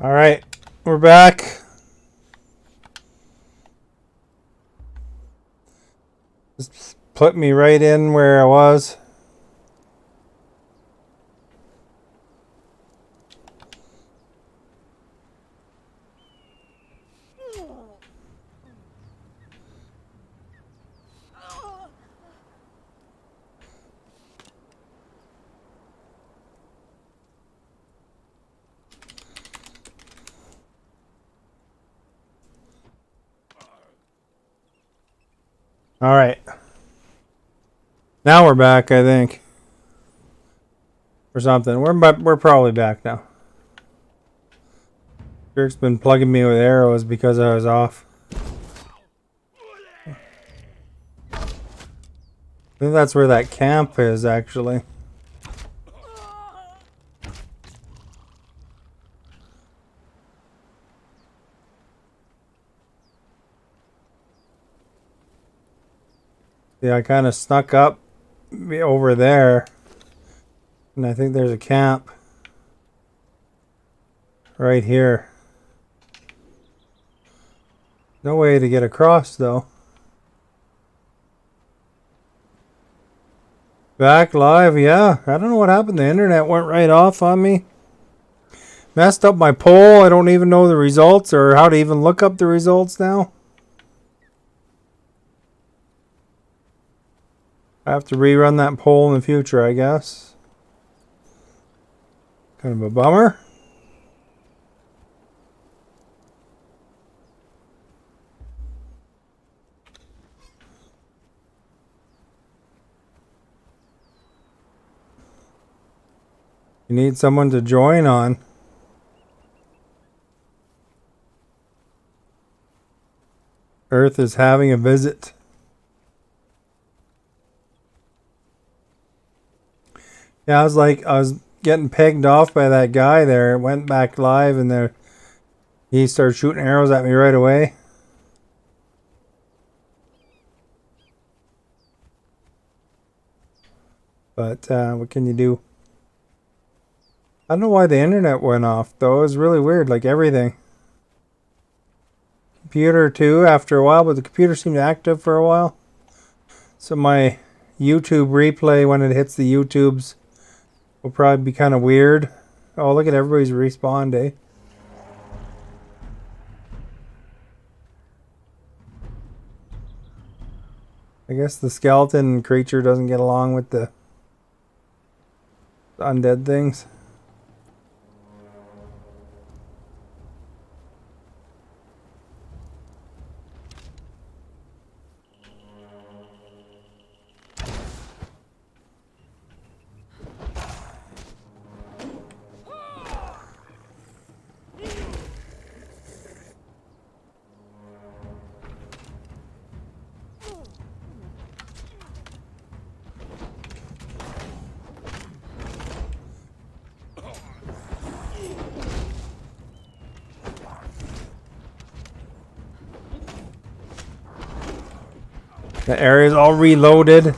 All right, we're back. Just put me right in where I was. All right. Now we're back, I think. Or something. We're probably back now. Jerk's been plugging me with arrows because I was off. I think that's where that camp is, actually. Yeah, I kind of snuck up over there. And I think there's a camp right here. No way to get across, though. Back live, yeah. I don't know what happened. The internet went right off on me. Messed up my poll. I don't even know the results or how to even look up the results now. I have to rerun that poll in the future, I guess. Kind of a bummer. You need someone to join on. Earth is having a visit. Yeah, I was getting pegged off by that guy there. It went back live and there he started shooting arrows at me right away. But what can you do? I don't know why the internet went off though. It was really weird, like everything. Computer too after a while, but the computer seemed active for a while. So my YouTube replay when it hits the YouTubes will probably be kind of weird. Oh, look at everybody's respawned, eh? I guess the skeleton creature doesn't get along with the undead things. The area's all reloaded.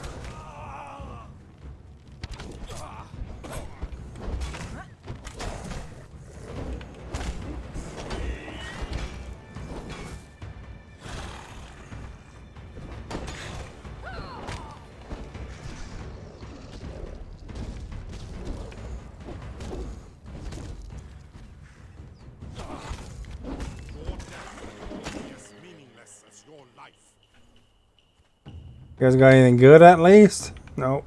You guys got anything good at least? Nope.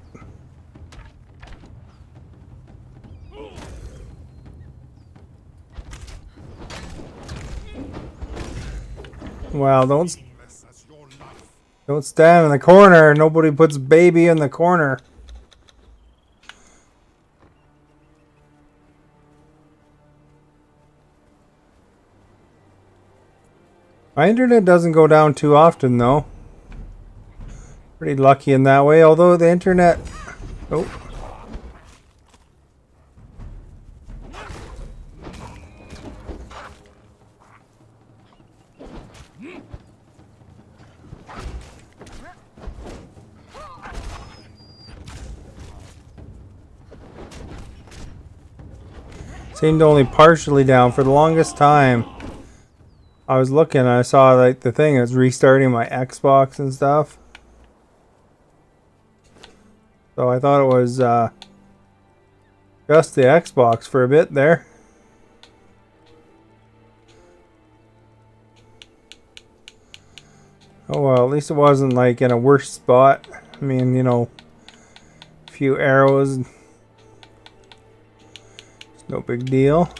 Well, don't stand in the corner. Nobody puts baby in the corner. My internet doesn't go down too often though. Pretty lucky in that way, although the internet... Oh. Seemed only partially down for the longest time. I was looking, I saw like the thing is restarting my Xbox and stuff. So I thought it was just the Xbox for a bit there. Oh well, at least it wasn't like in a worse spot. I mean, you know, a few arrows. It's no big deal.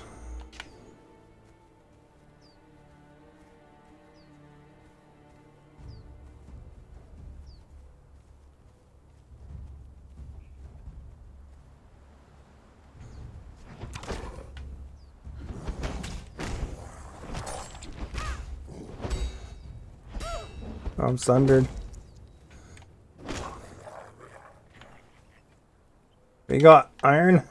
I'm sundered. We got iron.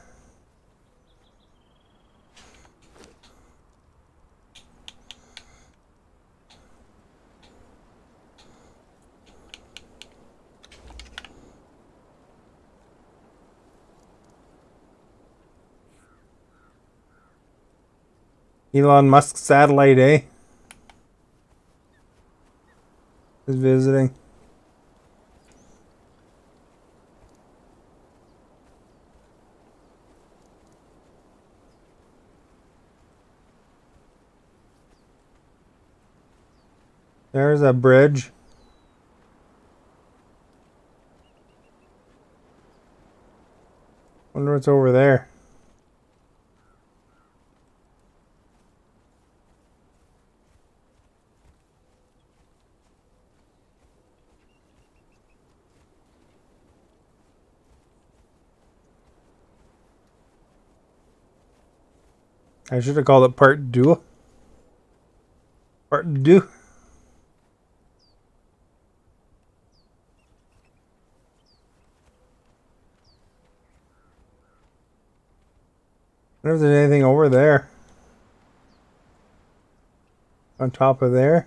Elon Musk's satellite, eh? Is visiting. There's a bridge. Wonder what's over there. I should have called it part 2. Part 2. Wonder if there's anything over there. On top of there.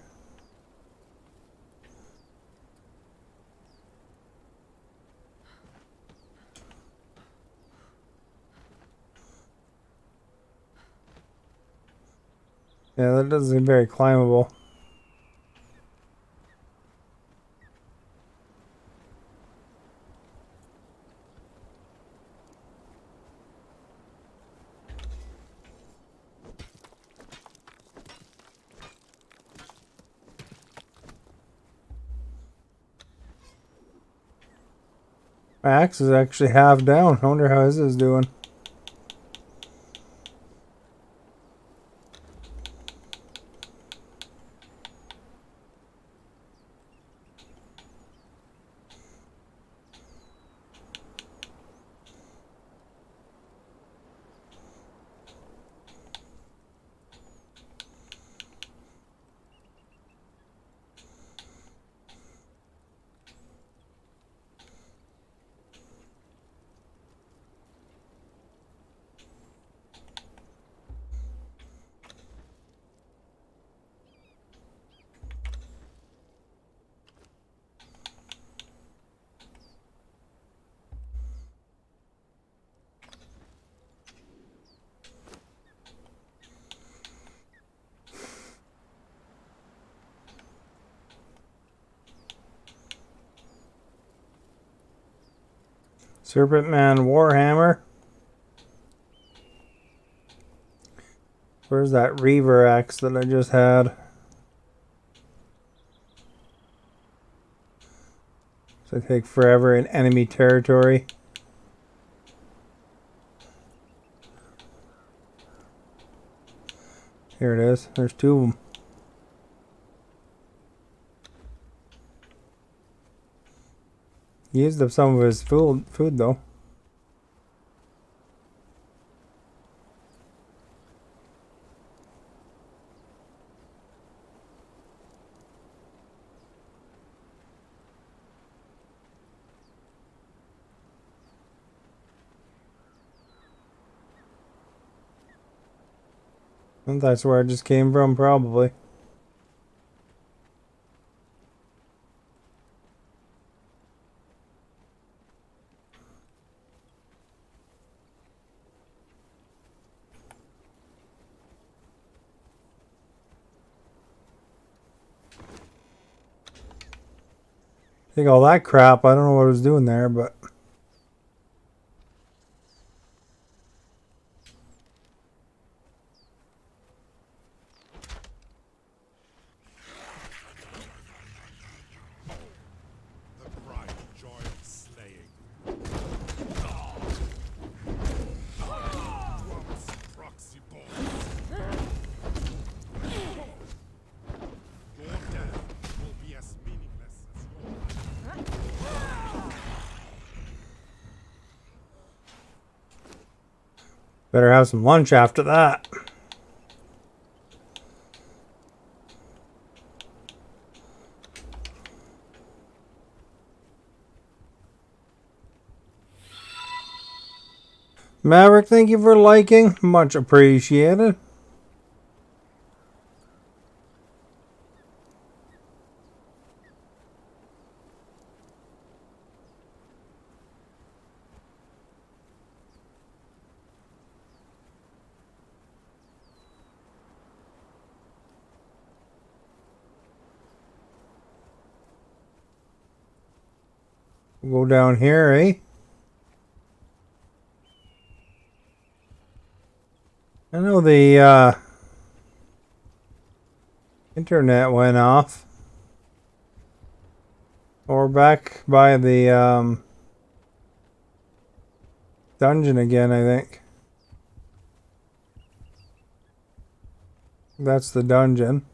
Yeah, that doesn't seem very climbable. My axe is actually half down. I wonder how his is doing. Serpent Man Warhammer. Where's that Reaver axe that I just had? So I take forever in enemy territory. Here it is. There's 2 of them. He used up some of his food though. And that's where I just came from, probably. think all that crap, I don't know what I was doing there, but... Better have some lunch after that. Maverick, thank you for liking. Much appreciated. We'll go down here, eh? I know the internet went off. Or back by the dungeon again, I think. That's the dungeon.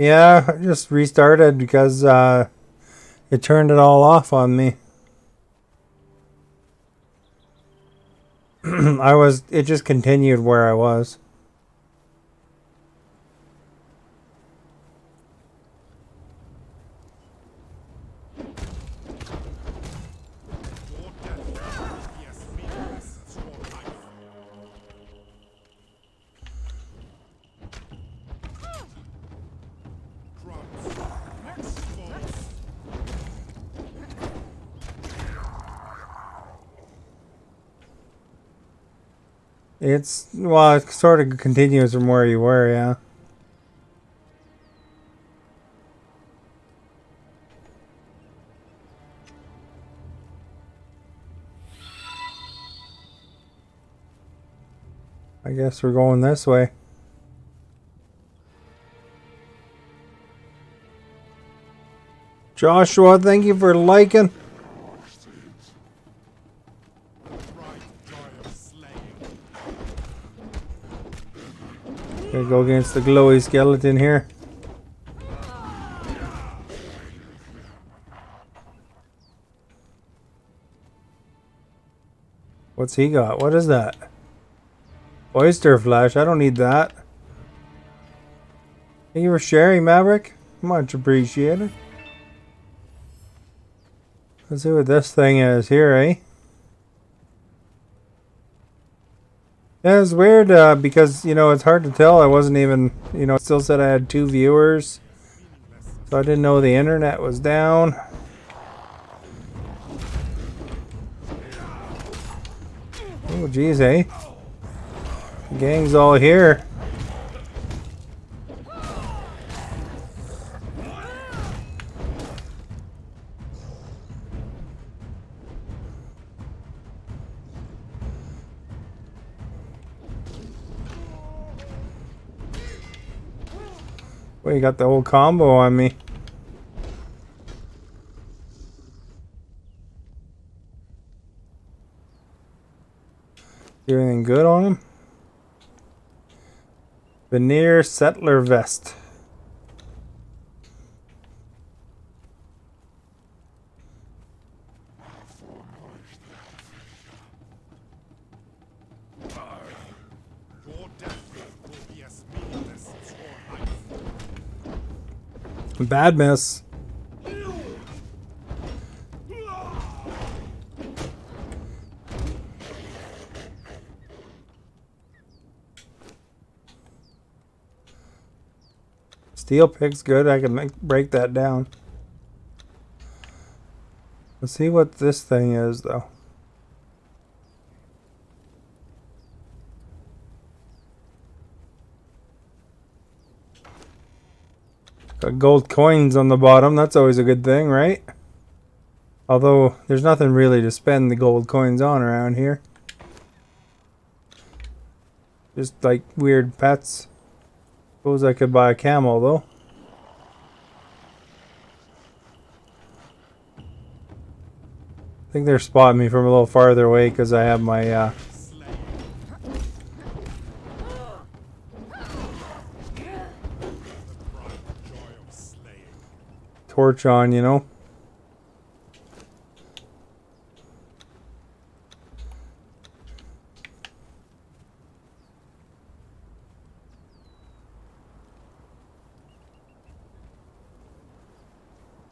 Yeah, I just restarted because it turned it all off on me. It just continued where I was. Well, it sort of continues from where you were, yeah. I guess we're going this way. Joshua, thank you for liking. Gonna go against the glowy skeleton here. What's he got? What is that? Oyster flesh. I don't need that. Thank you for sharing, Maverick. Much appreciated. Let's see what this thing is here, eh? Yeah, it's weird because, you know, it's hard to tell. I wasn't even, you know, it still said I had 2 viewers. So I didn't know the internet was down. Oh, geez, eh? The gang's all here. Well, you got the whole combo on me. Do anything good on him? Veneer Settler Vest. Bad miss. Steel pick's good. I can break that down. Let's see what this thing is, though. Got gold coins on the bottom. That's always a good thing, right? Although, there's nothing really to spend the gold coins on around here. Just like weird pets. Suppose I could buy a camel, though. I think they're spotting me from a little farther away because I have my torch on, you know.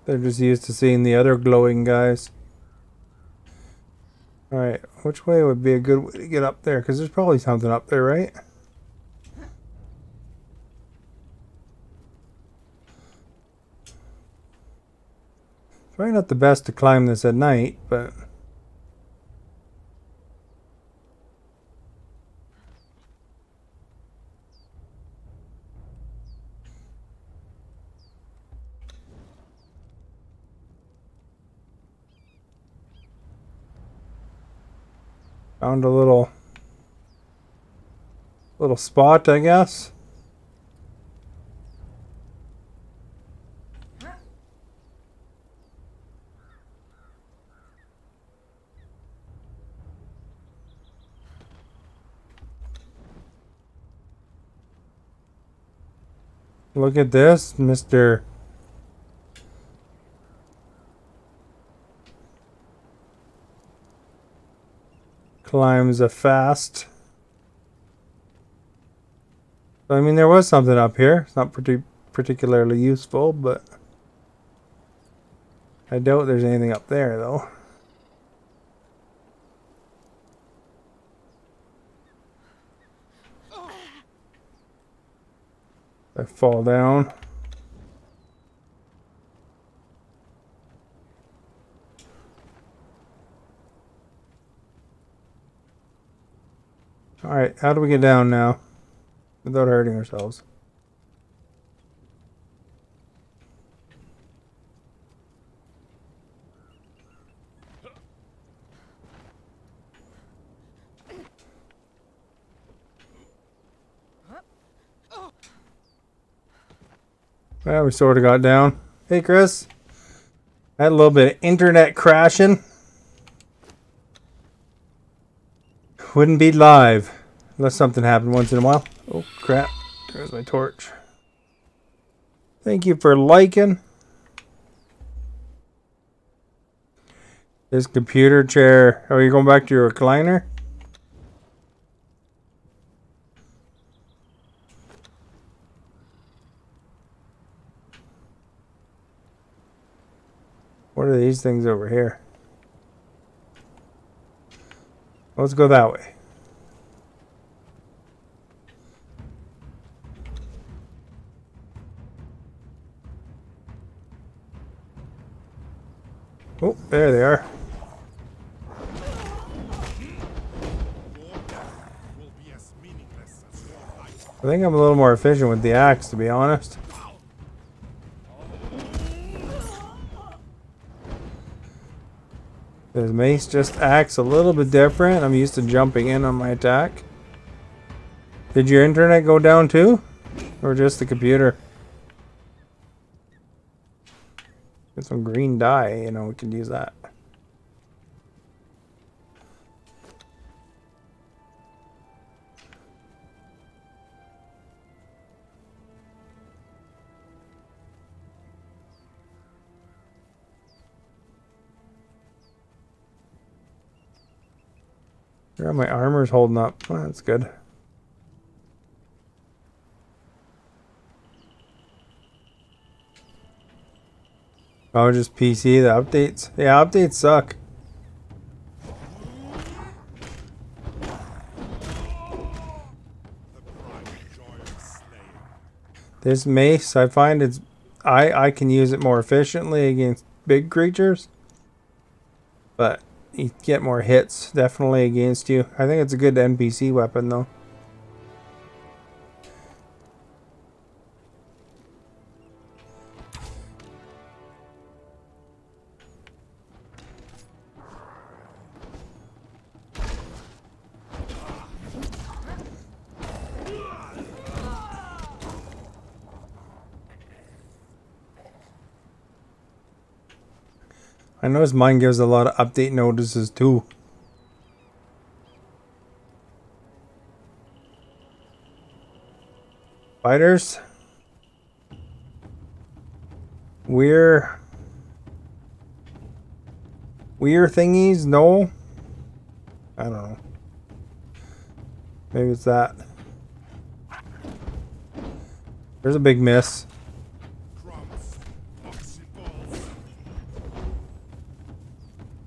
They're just used to seeing the other glowing guys. Alright, which way would be a good way to get up there? Because there's probably something up there, right? Probably not the best to climb this at night, but... Found a little spot, I guess. Look at this, Mr. Climbs a fast. I mean, there was something up here. It's not particularly useful, but I doubt there's anything up there, though. I fall down. Alright, how do we get down now? Without hurting ourselves. Well, we sort of got down. Hey, Chris. I had a little bit of internet crashing. Wouldn't be live unless something happened once in a while. Oh, crap. There's my torch. Thank you for liking. This computer chair. Oh, you're going back to your recliner? What are these things over here? Let's go that way. Oh, there they are. I think I'm a little more efficient with the axe, to be honest. This mace just acts a little bit different. I'm used to jumping in on my attack. Did your internet go down too? Or just the computer? Get some green dye, you know, we can use that. Yeah, my armor's holding up. Oh, that's good. Oh, just PC, the updates? Yeah, updates suck. This mace, I find I can use it more efficiently against big creatures. But you get more hits, definitely, against you. I think it's a good NPC weapon, though. I notice mine gives a lot of update notices, too. Spiders? Weird thingies? No? I don't know. Maybe it's that. There's a big miss.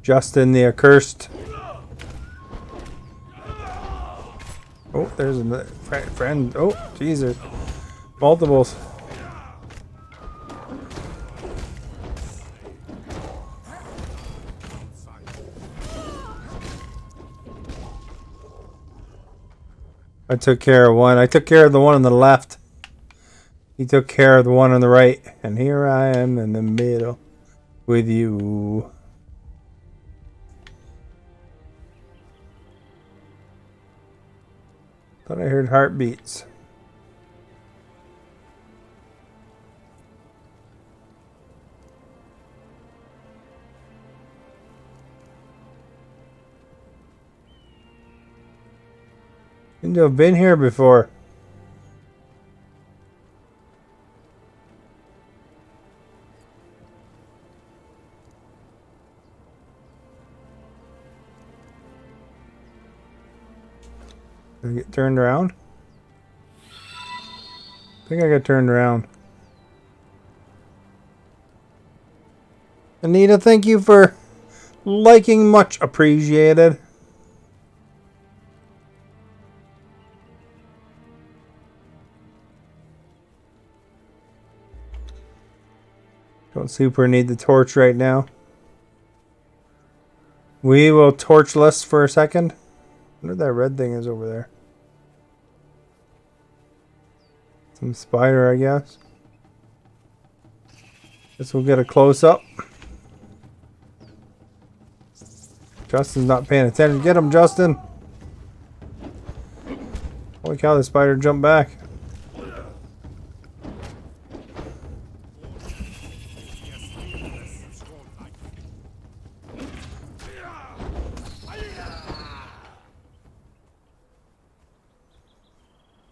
Justin the accursed. Oh, there's a friend. Oh, Jesus. Multiples. I took care of one. I took care of the one on the left. He took care of the one on the right. And here I am in the middle with you. Thought I heard heartbeats. Seem to have been here before. Did I get turned around? I think I got turned around. Anita, thank you for liking, much appreciated. Don't super need the torch right now. We will torchless for a second. I wonder what that red thing is over there. Some spider, I guess. Guess we'll get a close-up. Justin's not paying attention. Get him, Justin! Holy cow, the spider jumped back.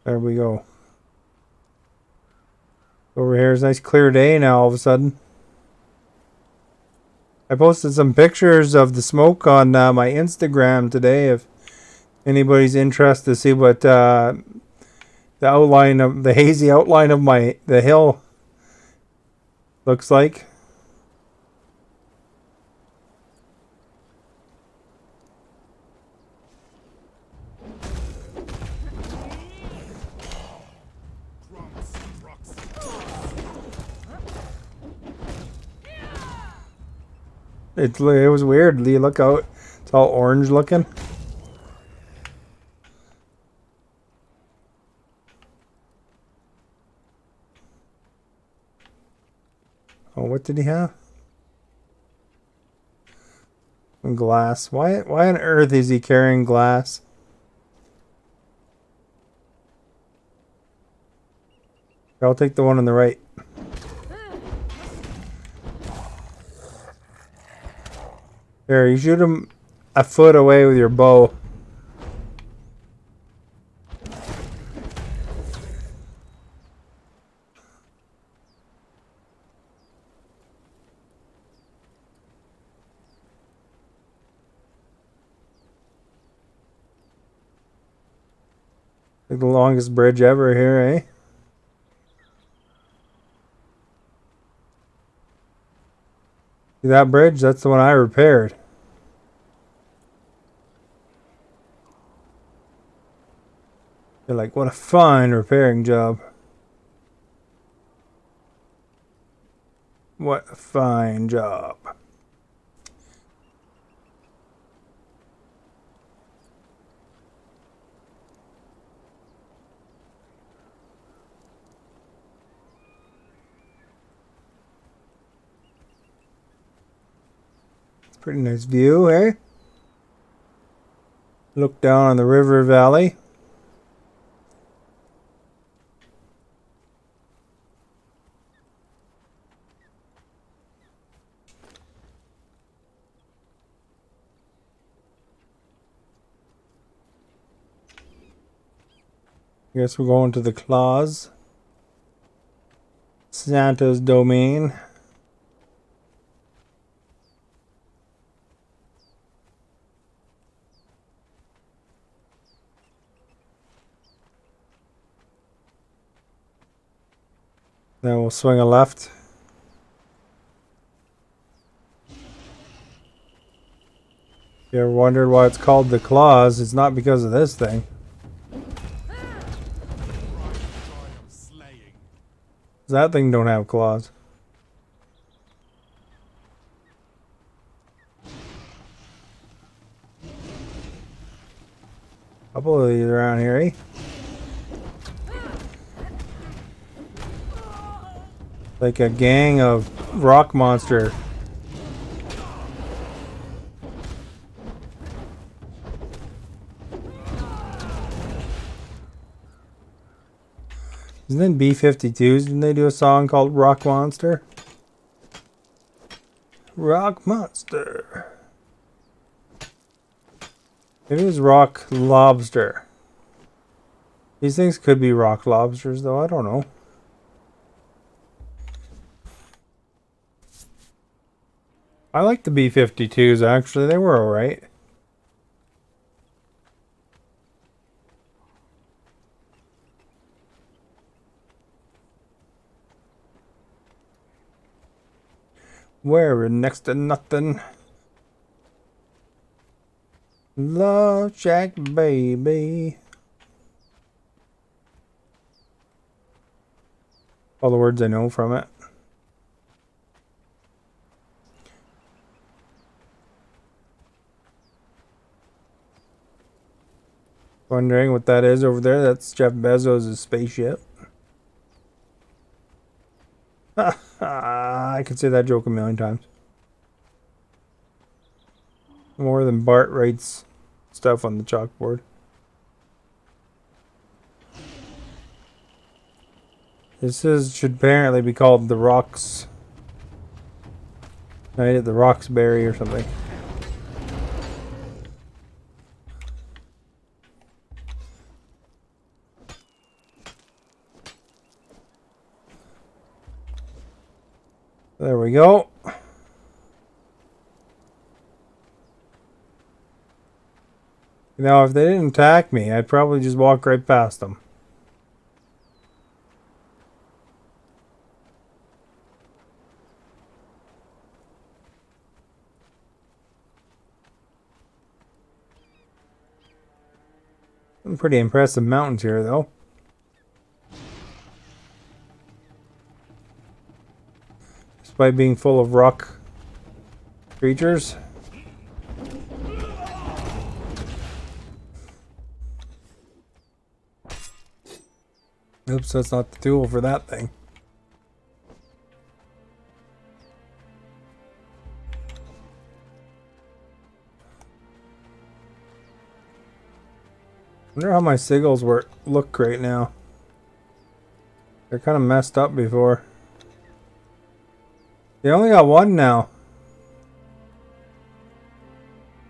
There we go. Over here is a nice clear day now all of a sudden. I posted some pictures of the smoke on my Instagram today if anybody's interested to see what the outline of the hazy outline of the hill looks like. It was weird. You look out, it's all orange looking. Oh, what did he have? Glass. Why on earth is he carrying glass? I'll take the one on the right. There, you shoot him a foot away with your bow. Like the longest bridge ever here, eh? See that bridge? That's the one I repaired. You're like, what a fine repairing job. What a fine job. Pretty nice view, eh? Look down on the river valley. Guess we're going to the claws. Santa's domain. Then we'll swing a left. If you ever wondered why it's called the claws, it's not because of this thing. That thing don't have claws. Couple of these around here, eh? Like a gang of rock monster. Isn't it B-52s? Didn't they do a song called Rock Monster? Rock Monster. Maybe it was Rock Lobster. These things could be rock lobsters, though. I don't know. I like the B-52s, actually. They were alright. We're next to nothing. Love Shack, baby. All the words I know from it. Wondering what that is over there? That's Jeff Bezos' spaceship. I could say that joke a million times. More than Bart writes stuff on the chalkboard. Should apparently be called the Rocks. Night at the Roxbury or something. There we go. Now, if they didn't attack me, I'd probably just walk right past them. Some pretty impressive mountains here, though. Despite being full of rock creatures. Oops, that's not the tool for that thing. I wonder how my sigils look right now. They're kind of messed up before. They only got one now.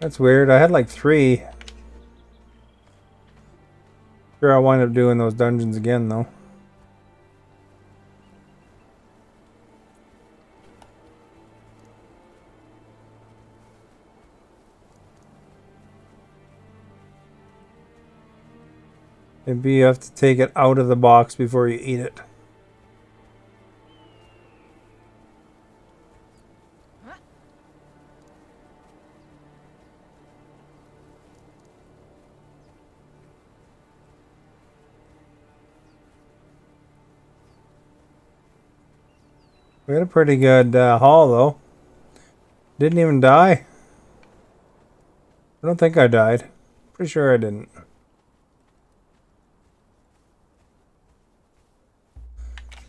That's weird. I had like 3. Sure, I'll wind up doing those dungeons again, though. Maybe you have to take it out of the box before you eat it. We had a pretty good haul, though. Didn't even die. I don't think I died. Pretty sure I didn't.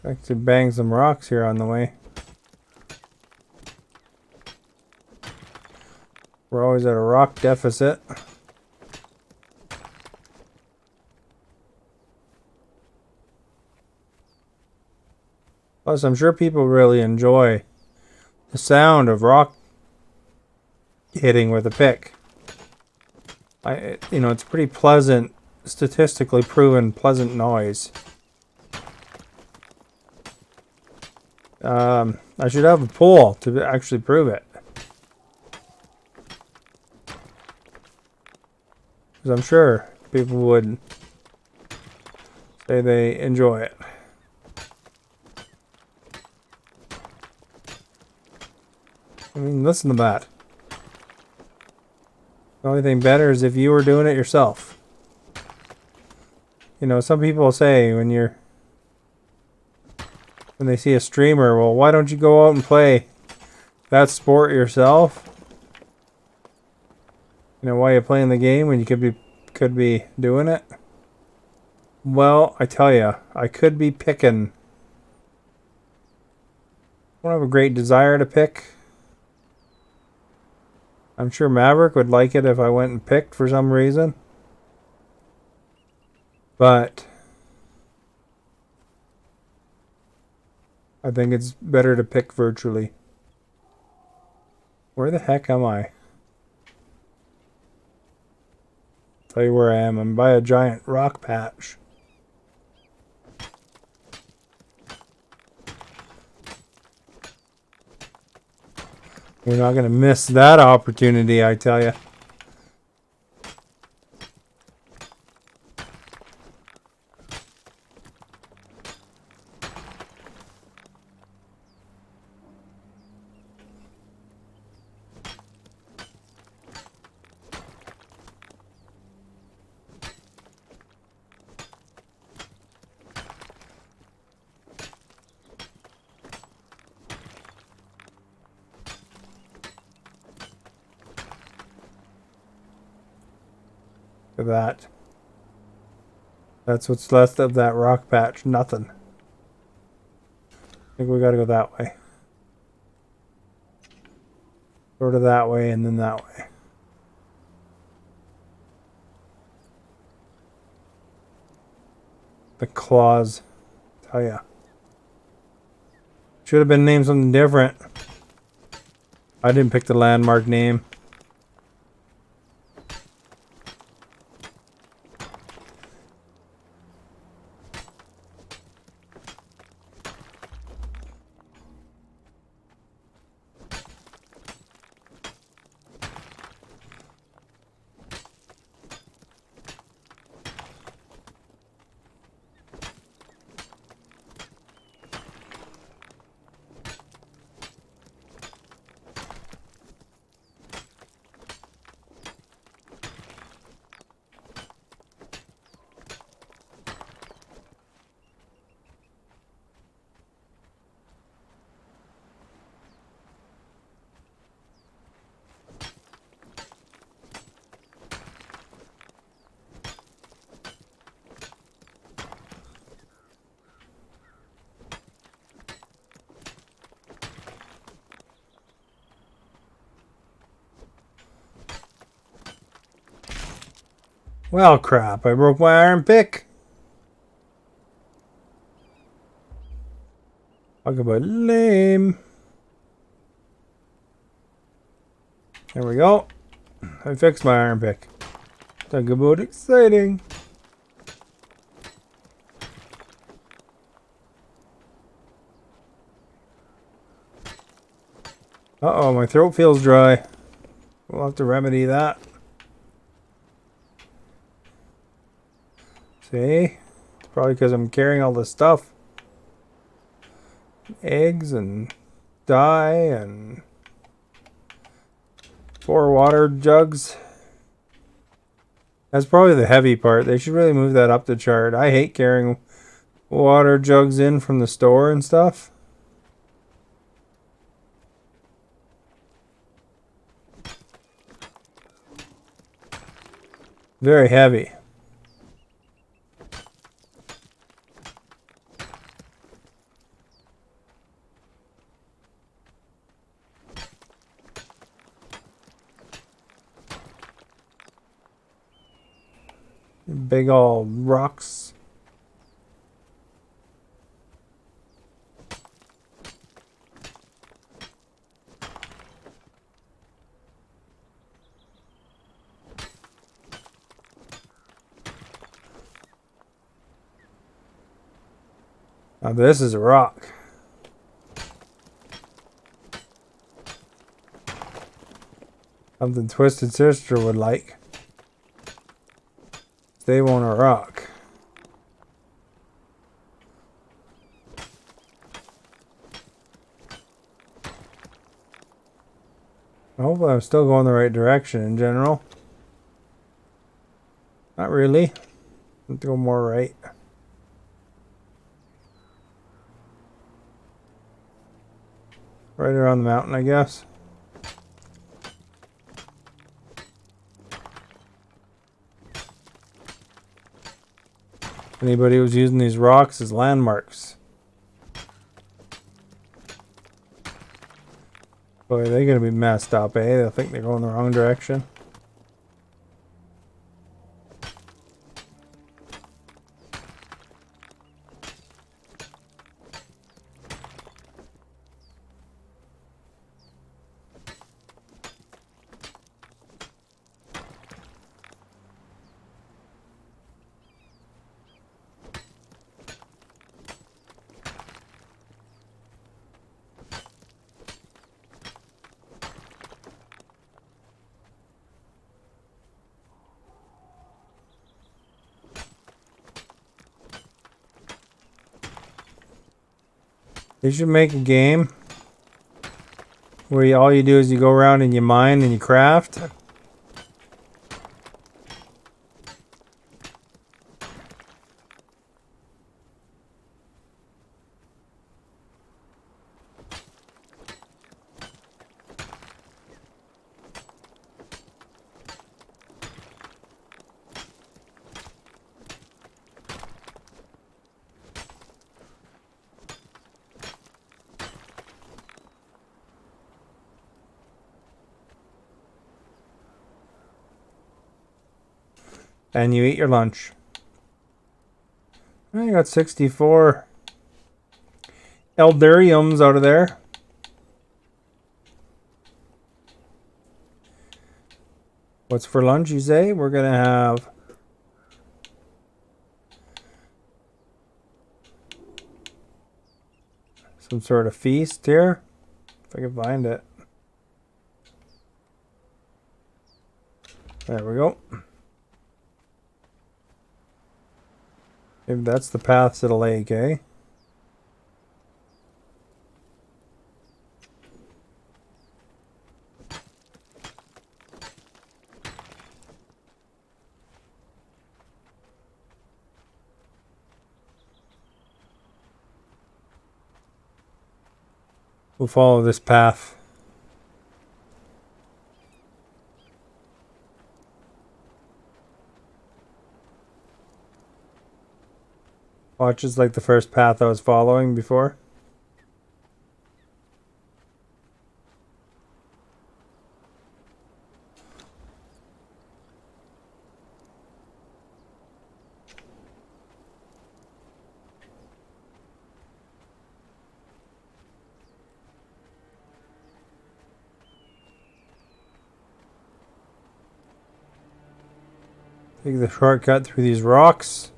Actually bang some rocks here on the way. We're always at a rock deficit. Plus, I'm sure people really enjoy the sound of rock hitting with a pick. It's pretty pleasant, statistically proven pleasant noise. I should have a poll to actually prove it. Because I'm sure people would say they enjoy it. I mean, listen to that. The only thing better is if you were doing it yourself. You know, some people say when they see a streamer, well, why don't you go out and play that sport yourself? You know, why are you playing the game when you could be doing it? Well, I tell you, I could be picking. I don't have a great desire to pick. I'm sure Maverick would like it if I went and picked for some reason. But I think it's better to pick virtually. Where the heck am I? Tell you where I am. I'm by a giant rock patch. We're not going to miss that opportunity, I tell you. Look at that. That's what's left of that rock patch. Nothing. I think we gotta go that way. Sort of that way and then that way. The claws. Tell ya. Should have been named something different. I didn't pick the landmark name. Well, crap. I broke my iron pick. Talk about lame. There we go. I fixed my iron pick. Talk about exciting. Uh-oh, my throat feels dry. We'll have to remedy that. See? It's probably because I'm carrying all this stuff. Eggs and dye and 4 water jugs. That's probably the heavy part. They should really move that up the chart. I hate carrying water jugs in from the store and stuff. Very heavy. Big old rocks. Now this is a rock. Something Twisted Sister would like. They want a rock. Hopefully I'm still going the right direction in general. Not really. I have to go more right. Right around the mountain, I guess. Anybody was using these rocks as landmarks. Boy, they're gonna be messed up, eh? They'll think they're going the wrong direction. They should make a game where all you do is you go around and you mine and you craft. And you eat your lunch. I got 64 Eldariums out of there. What's for lunch, you say? We're gonna have some sort of feast here. If I can find it. There we go. Maybe that's the path to the lake, eh? We'll follow this path. Watch is like the first path I was following before. Take the shortcut through these rocks.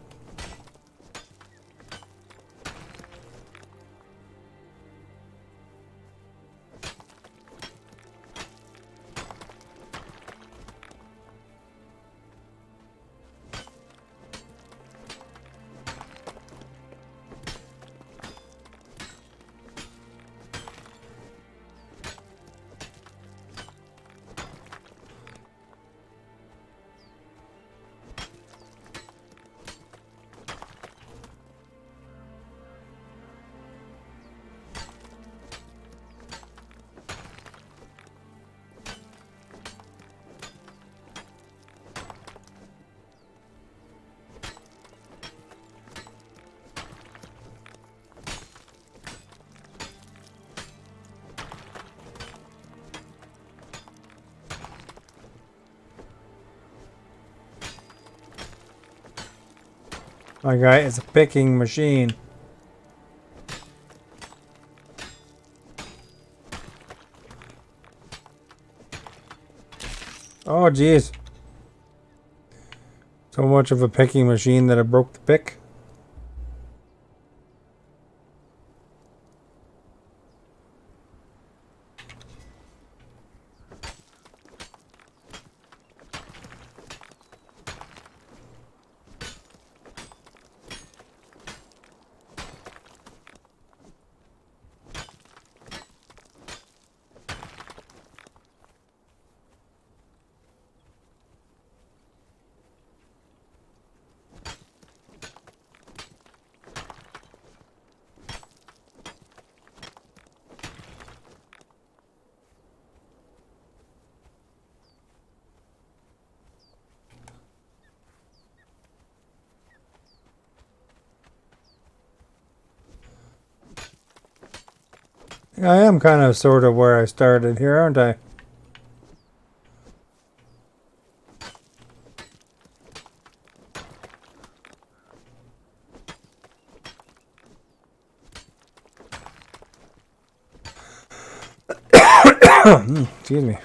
My guy is a picking machine. Oh, jeez. So much of a picking machine that it broke the pick. I am kind of sort of where I started here, aren't I? Excuse me.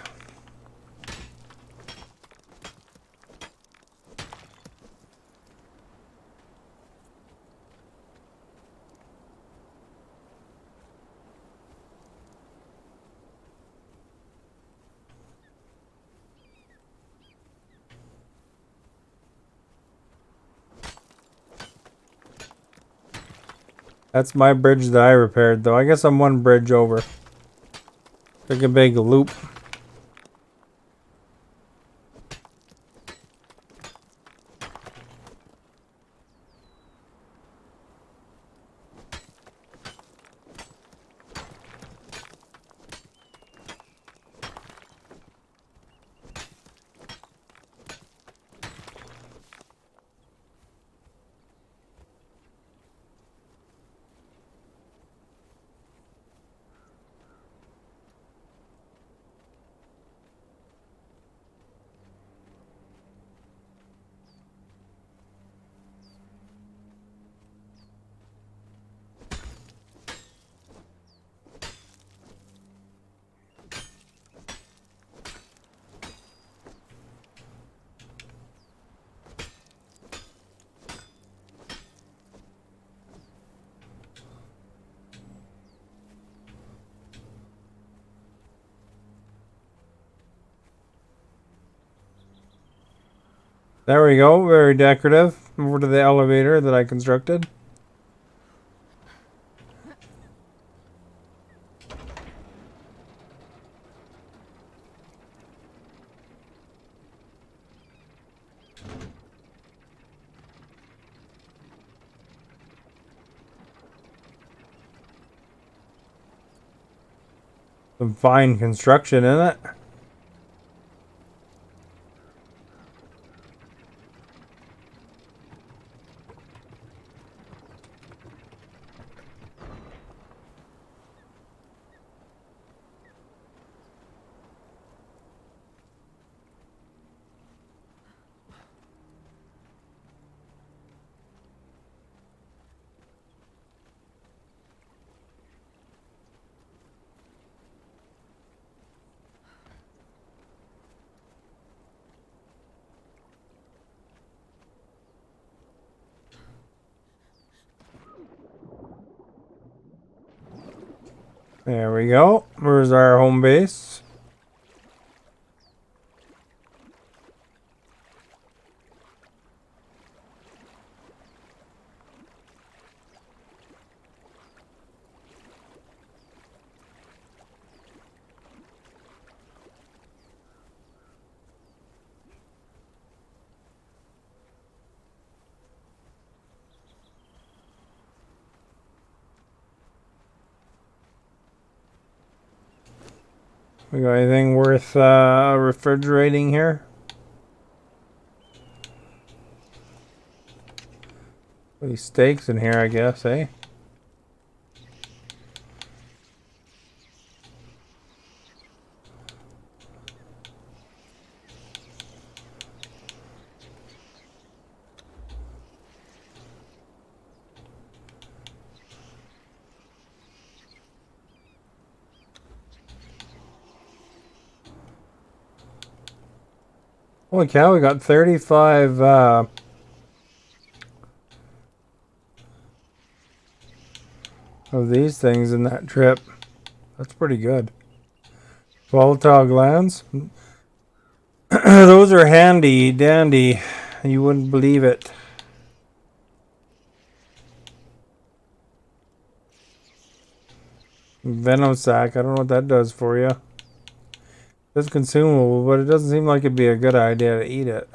That's my bridge that I repaired, though. I guess I'm one bridge over. Took a big loop. There we go. Very decorative. Over to the elevator that I constructed. Some fine construction in it. There we go. Where's our home base? We got anything worth refrigerating here? These steaks in here, I guess, eh? Holy cow, we got 35 of these things in that trip. That's pretty good. Volatile glands. Those are handy dandy. You wouldn't believe it. Venom sac. I don't know what that does for you. It's consumable, but it doesn't seem like it'd be a good idea to eat it.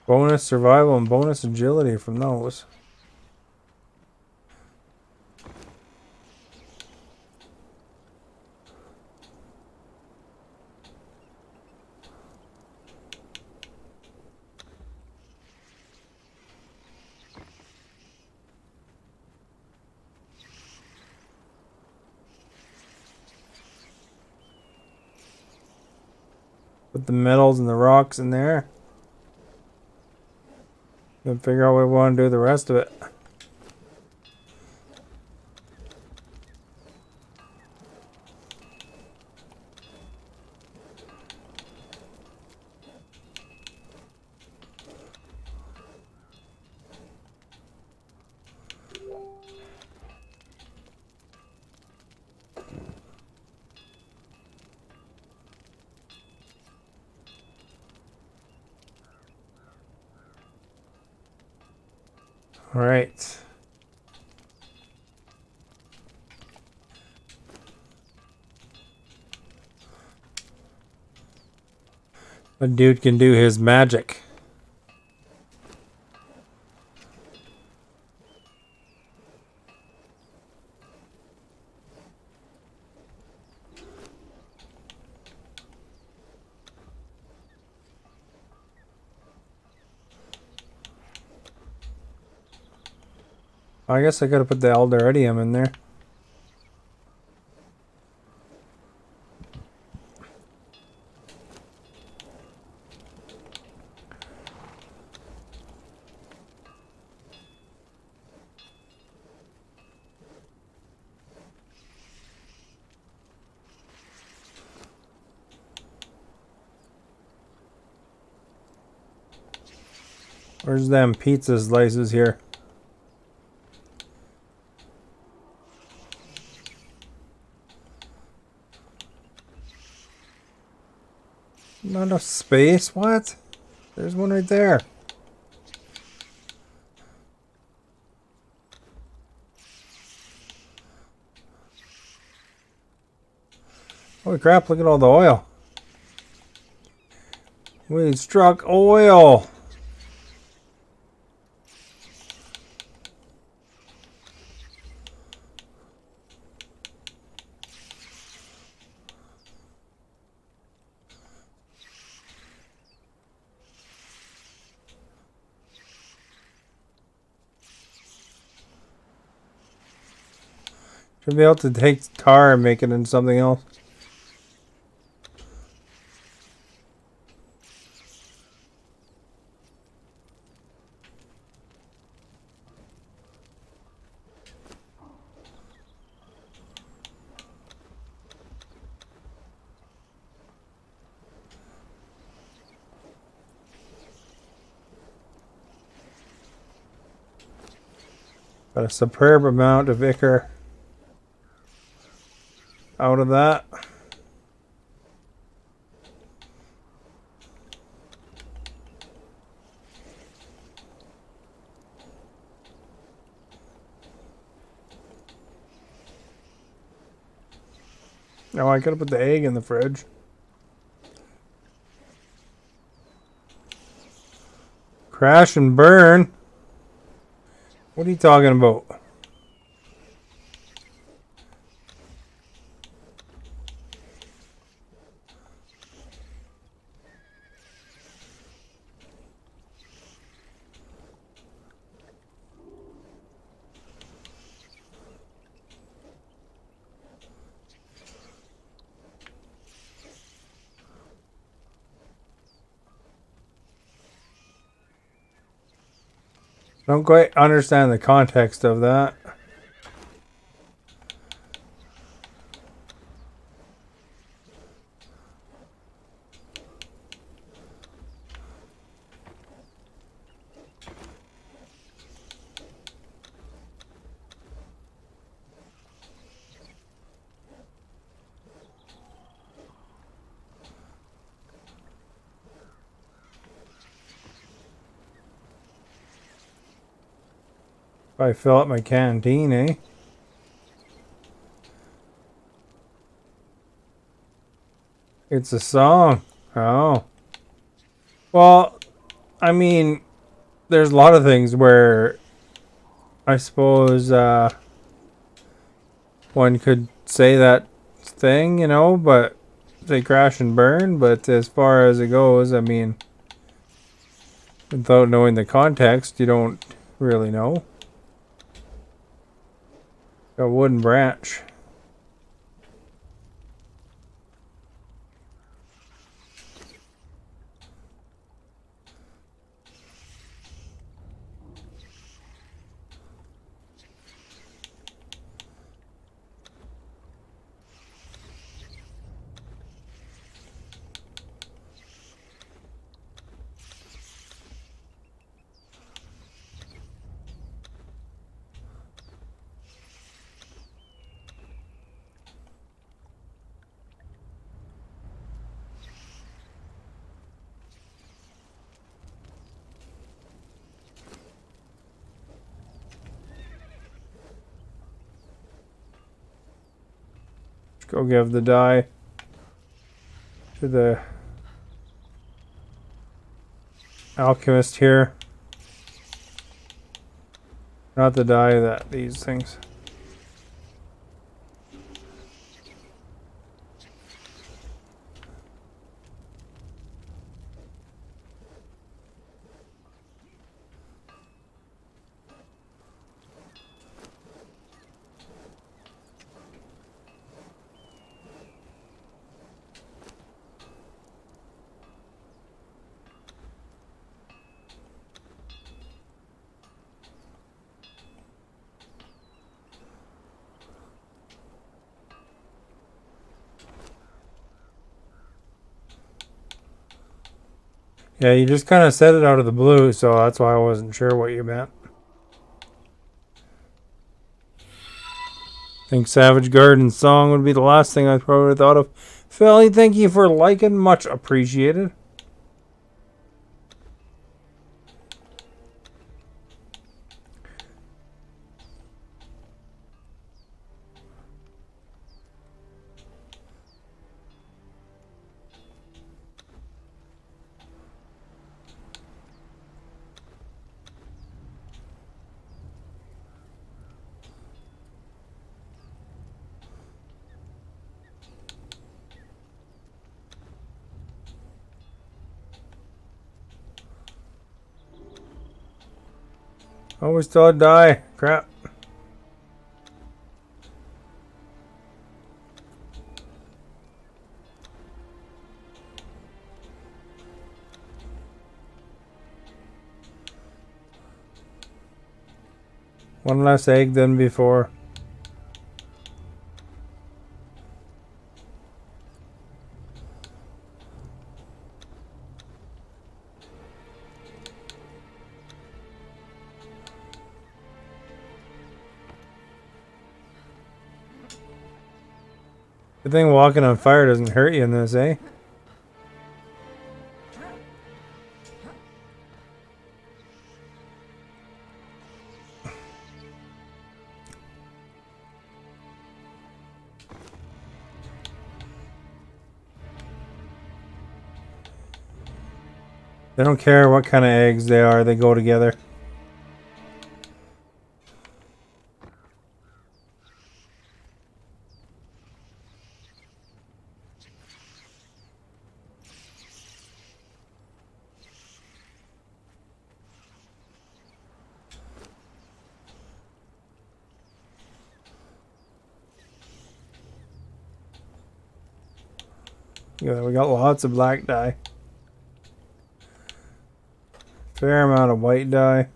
Bonus survival and bonus agility from those. Put the metals and the rocks in there. Then figure out what we want to do the rest of it. All right. A dude can do his magic. I guess I gotta put the Alderidium in there. Where's them pizza slices here? Not enough space? What? There's one right there. Holy crap, look at all the oil. We struck oil. Should be able to take tar and make it into something else. Got a superb amount of ichor out of that. Oh, I could have put the egg in the fridge. Crash and burn? What are you talking about? I don't quite understand the context of that. If I fill up my canteen, eh? It's a song. Oh. Well, I mean, there's a lot of things where I suppose one could say that thing, you know, but they crash and burn. But as far as it goes, I mean, without knowing the context, you don't really know. A wooden branch. Let's go give the die to the alchemist here. Not the die, that these things. Yeah, you just kind of said it out of the blue, so that's why I wasn't sure what you meant. I think Savage Garden's song would be the last thing I probably would have thought of. Philly, thank you for liking. Much appreciated. Oh, we still die. Crap. One less egg than before. Good thing walking on fire doesn't hurt you in this, eh? They don't care what kind of eggs they are, they go together. Yeah, we got lots of black dye. Fair amount of white dye.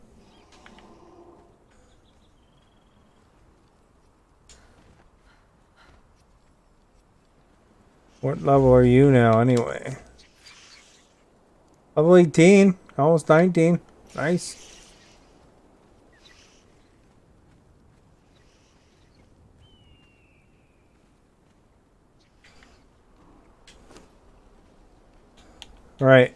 What level are you now, anyway? Level 18. Almost 19. Nice. Right.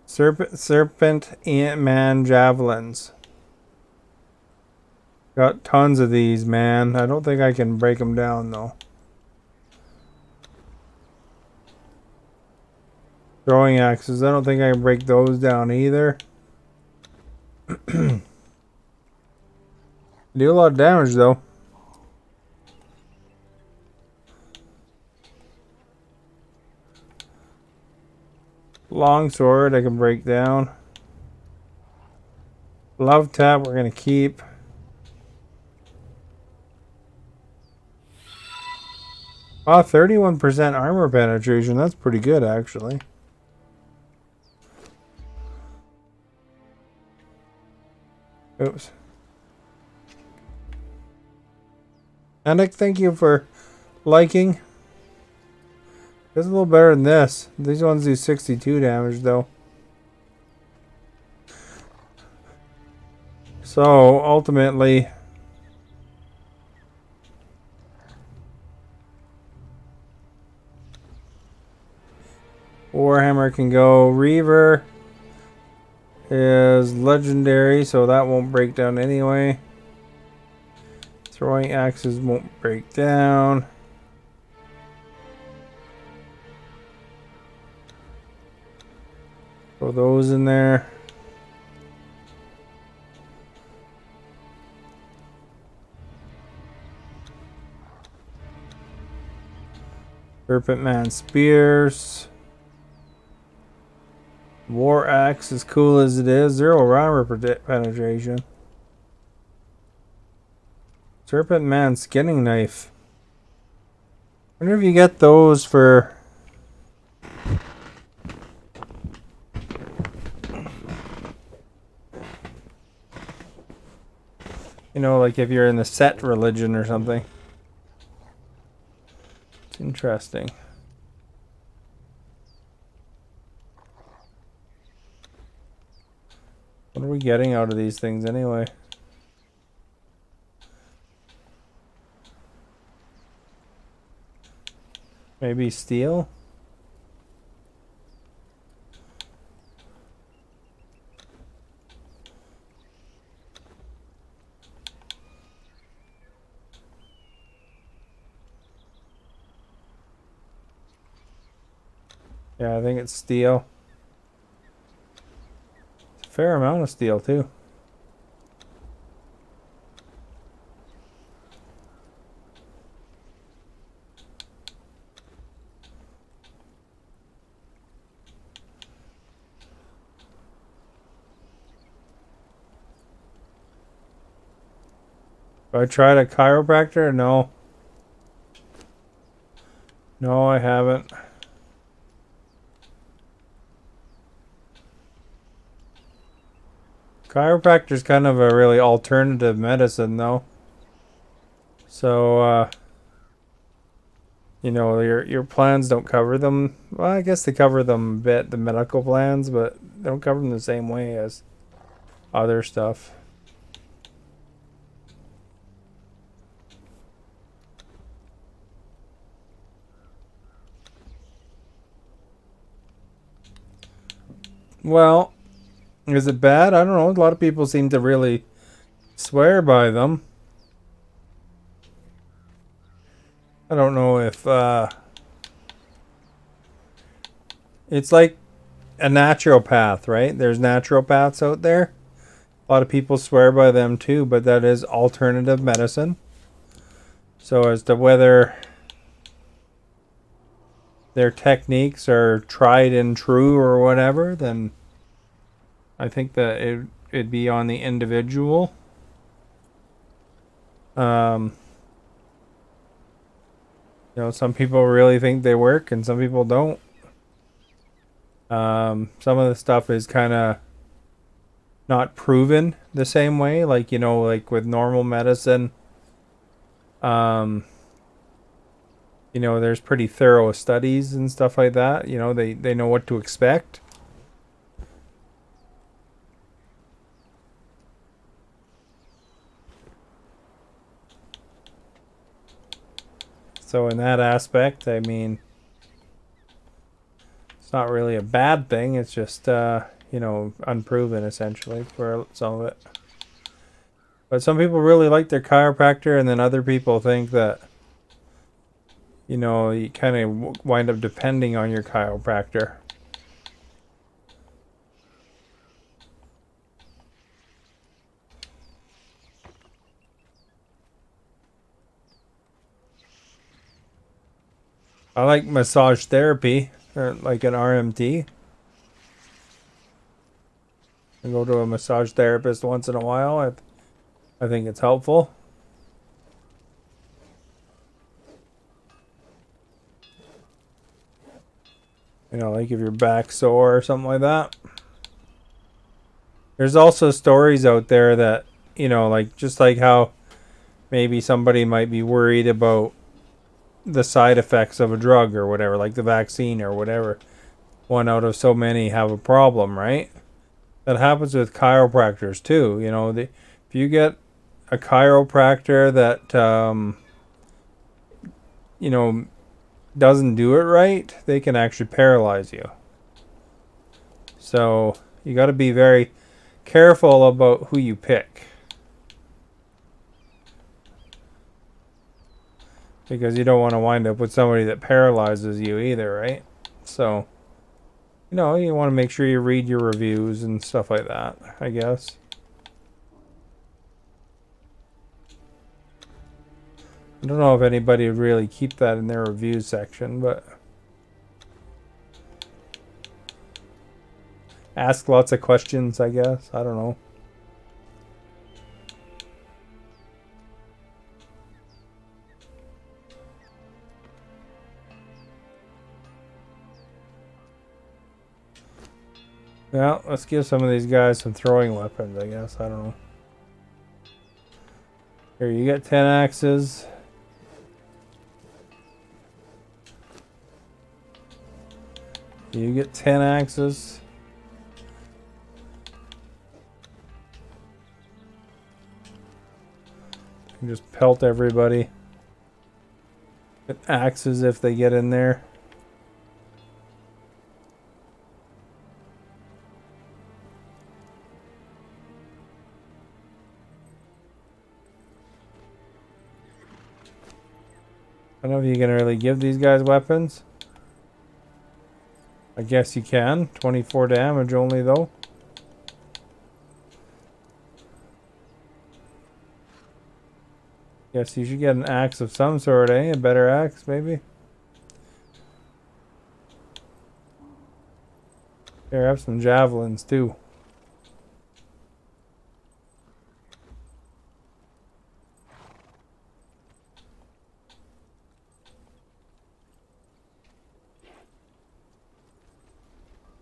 Serpent Ant-Man javelins. Got tons of these, man. I don't think I can break them down, though. Throwing axes. I don't think I can break those down either. Do a lot of damage, though. Long sword I can break down. Love tap we're going to keep. Oh, 31% armor penetration. That's pretty good, actually. Oops. Anik, thank you for liking. It's a little better than this. These ones do 62 damage, though. So, ultimately... Warhammer can go. Reaver is legendary, so that won't break down anyway. Throwing axes won't break down. Throw those in there. Serpent Man spears. War axe, as cool as it is, 0 armor penetration. Serpent Man skinning knife. I wonder if you get those for... You know, like if you're in the Set religion or something. It's interesting. What are we getting out of these things anyway? Maybe steel? Yeah, I think it's steel. It's a fair amount of steel, too. Have I tried a chiropractor? No. No, I haven't. Chiropractor's kind of a really alternative medicine, though. So, you know, your plans don't cover them. Well, I guess they cover them a bit, the medical plans, but they don't cover them the same way as other stuff. Well, is it bad? I don't know. A lot of people seem to really swear by them. I don't know if it's like a naturopath, right? There's naturopaths out there. A lot of people swear by them too, but that is alternative medicine. So as to whether their techniques are tried and true or whatever, then I think that it'd be on the individual. You know, some people really think they work and some people don't. Some of the stuff is kind of not proven the same way, like, you know, like with normal medicine. you know, there's pretty thorough studies and stuff like that. You know, they know what to expect. So in that aspect, I mean, it's not really a bad thing. It's just, you know, unproven essentially for some of it. But some people really like their chiropractor, and then other people think that, you know, you kind of wind up depending on your chiropractor. I like massage therapy, or like an RMT. I go to a massage therapist once in a while. I think it's helpful. You know, like if your back's sore or something like that. There's also stories out there that, you know, like just like how maybe somebody might be worried about the side effects of a drug or whatever, like the vaccine or whatever. One out of so many have a problem, right? That happens with chiropractors too. You know, if you get a chiropractor that, you know, doesn't do it right, they can actually paralyze you. So you got to be very careful about who you pick, because you don't want to wind up with somebody that paralyzes you either, right? So, you know, you want to make sure you read your reviews and stuff like that, I guess. I don't know if anybody would really keep that in their review section, but ask lots of questions, I guess. I don't know. Well, let's give some of these guys some throwing weapons, I guess. I don't know. Here, you get 10 axes. You get 10 axes. You can just pelt everybody with axes if they get in there. I don't know if you can really give these guys weapons. I guess you can. 24 damage only, though. Guess you should get an axe of some sort, eh? A better axe, maybe? Here, I have some javelins, too.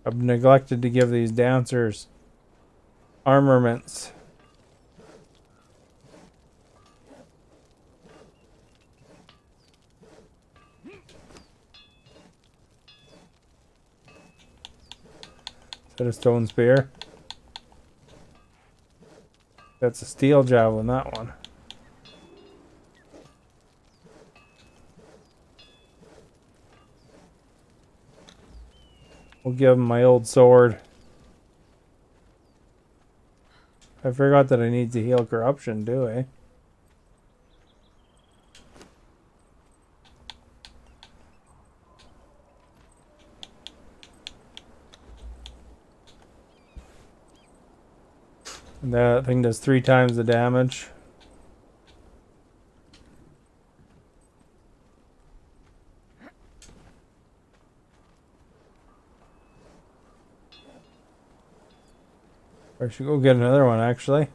I've neglected to give these dancers armaments. Is that a stone spear? That's a steel javelin, that one. We'll give him my old sword. I forgot that I need to heal corruption, too, eh? And that thing does 3 times the damage. I should go get another one, actually.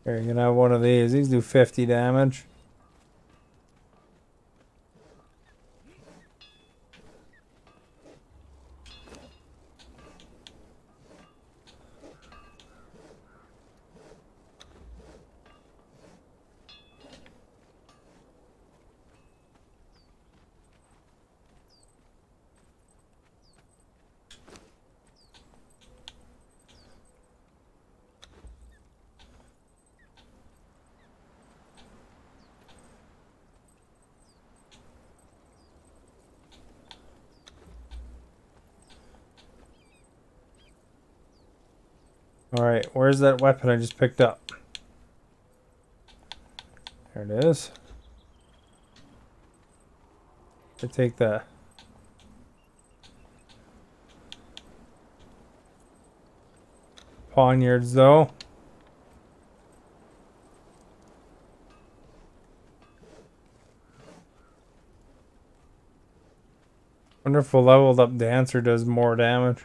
Here, you can have one of these. These do 50 damage. Alright, where's that weapon I just picked up? There it is. I take that. Poniards though. Wonder if a leveled up dancer does more damage.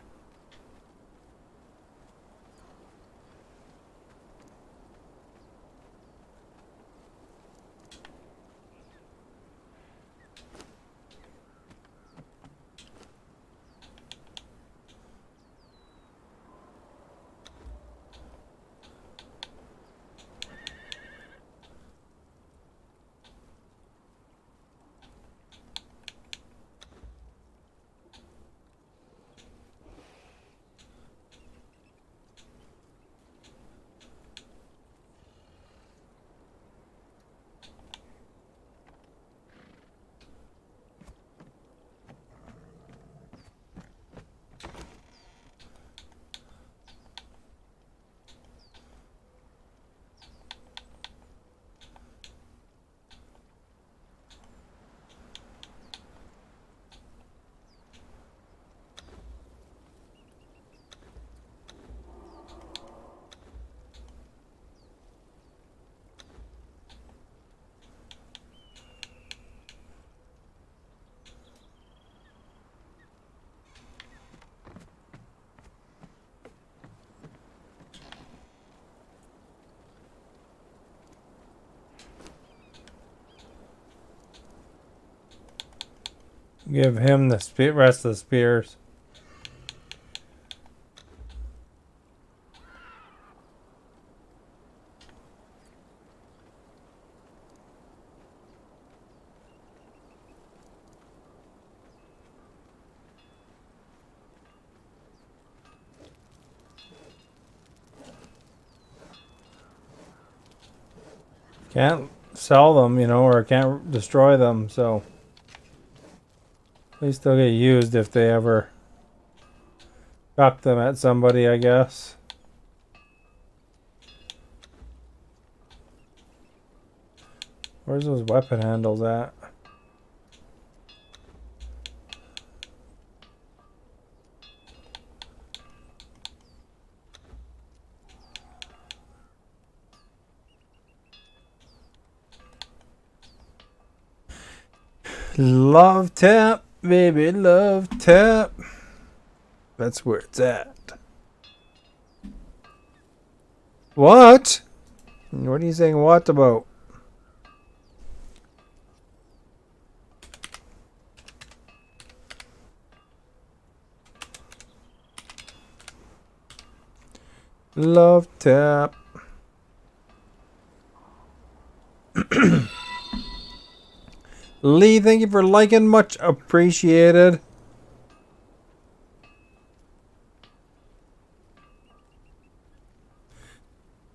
Give him the rest of the spears. Can't sell them, you know, or can't destroy them, so they still get used if they ever chuck them at somebody, I guess. Where's those weapon handles at? Love tap, baby, love tap. That's where it's at. What? What are you saying what about? Love tap. Lee, thank you for liking. Much appreciated.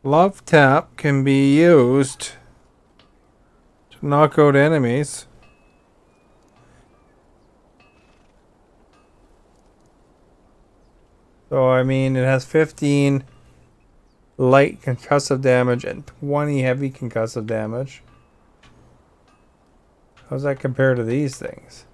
Love tap can be used to knock out enemies. So, I mean, it has 15 light concussive damage and 20 heavy concussive damage. How does that compare to these things?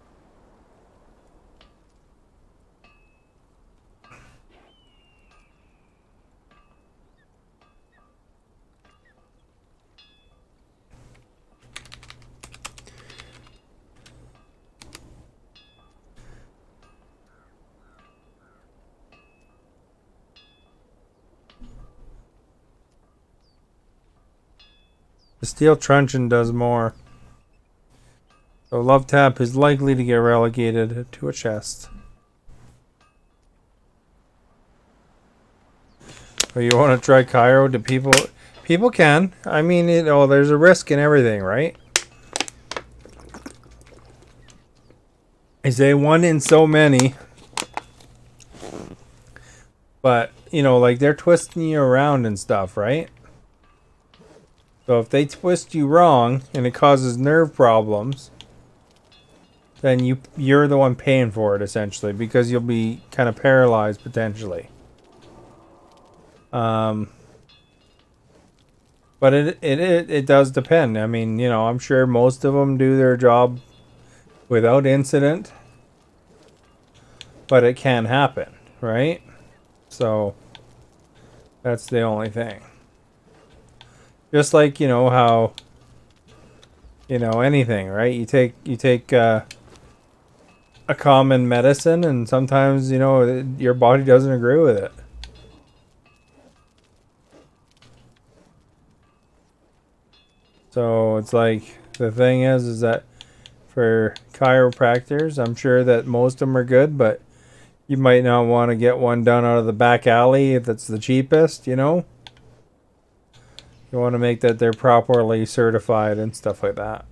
The steel truncheon does more. So love tap is likely to get relegated to a chest. Or you want to try Cairo? Do people can. I mean, there's a risk in everything, right? I say one in so many. But, like they're twisting you around and stuff, right? So if they twist you wrong and it causes nerve problems, then you're the one paying for it essentially, because you'll be kind of paralyzed potentially. Um, but it does depend. I mean, you know, I'm sure most of them do their job without incident, but it can happen, right? So that's the only thing. Just like, you know, how, you know, anything, right? You take a common medicine, and sometimes, you know, your body doesn't agree with it. So it's like, the thing is that for chiropractors, I'm sure that most of them are good, but you might not want to get one done out of the back alley if it's the cheapest, you know? You want to make that they're properly certified and stuff like that.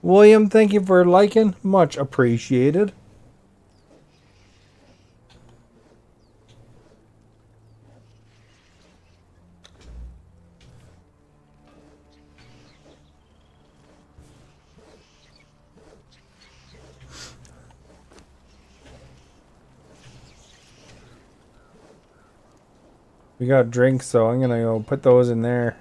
William, thank you for liking. Much appreciated. We got drinks, so I'm gonna go put those in there.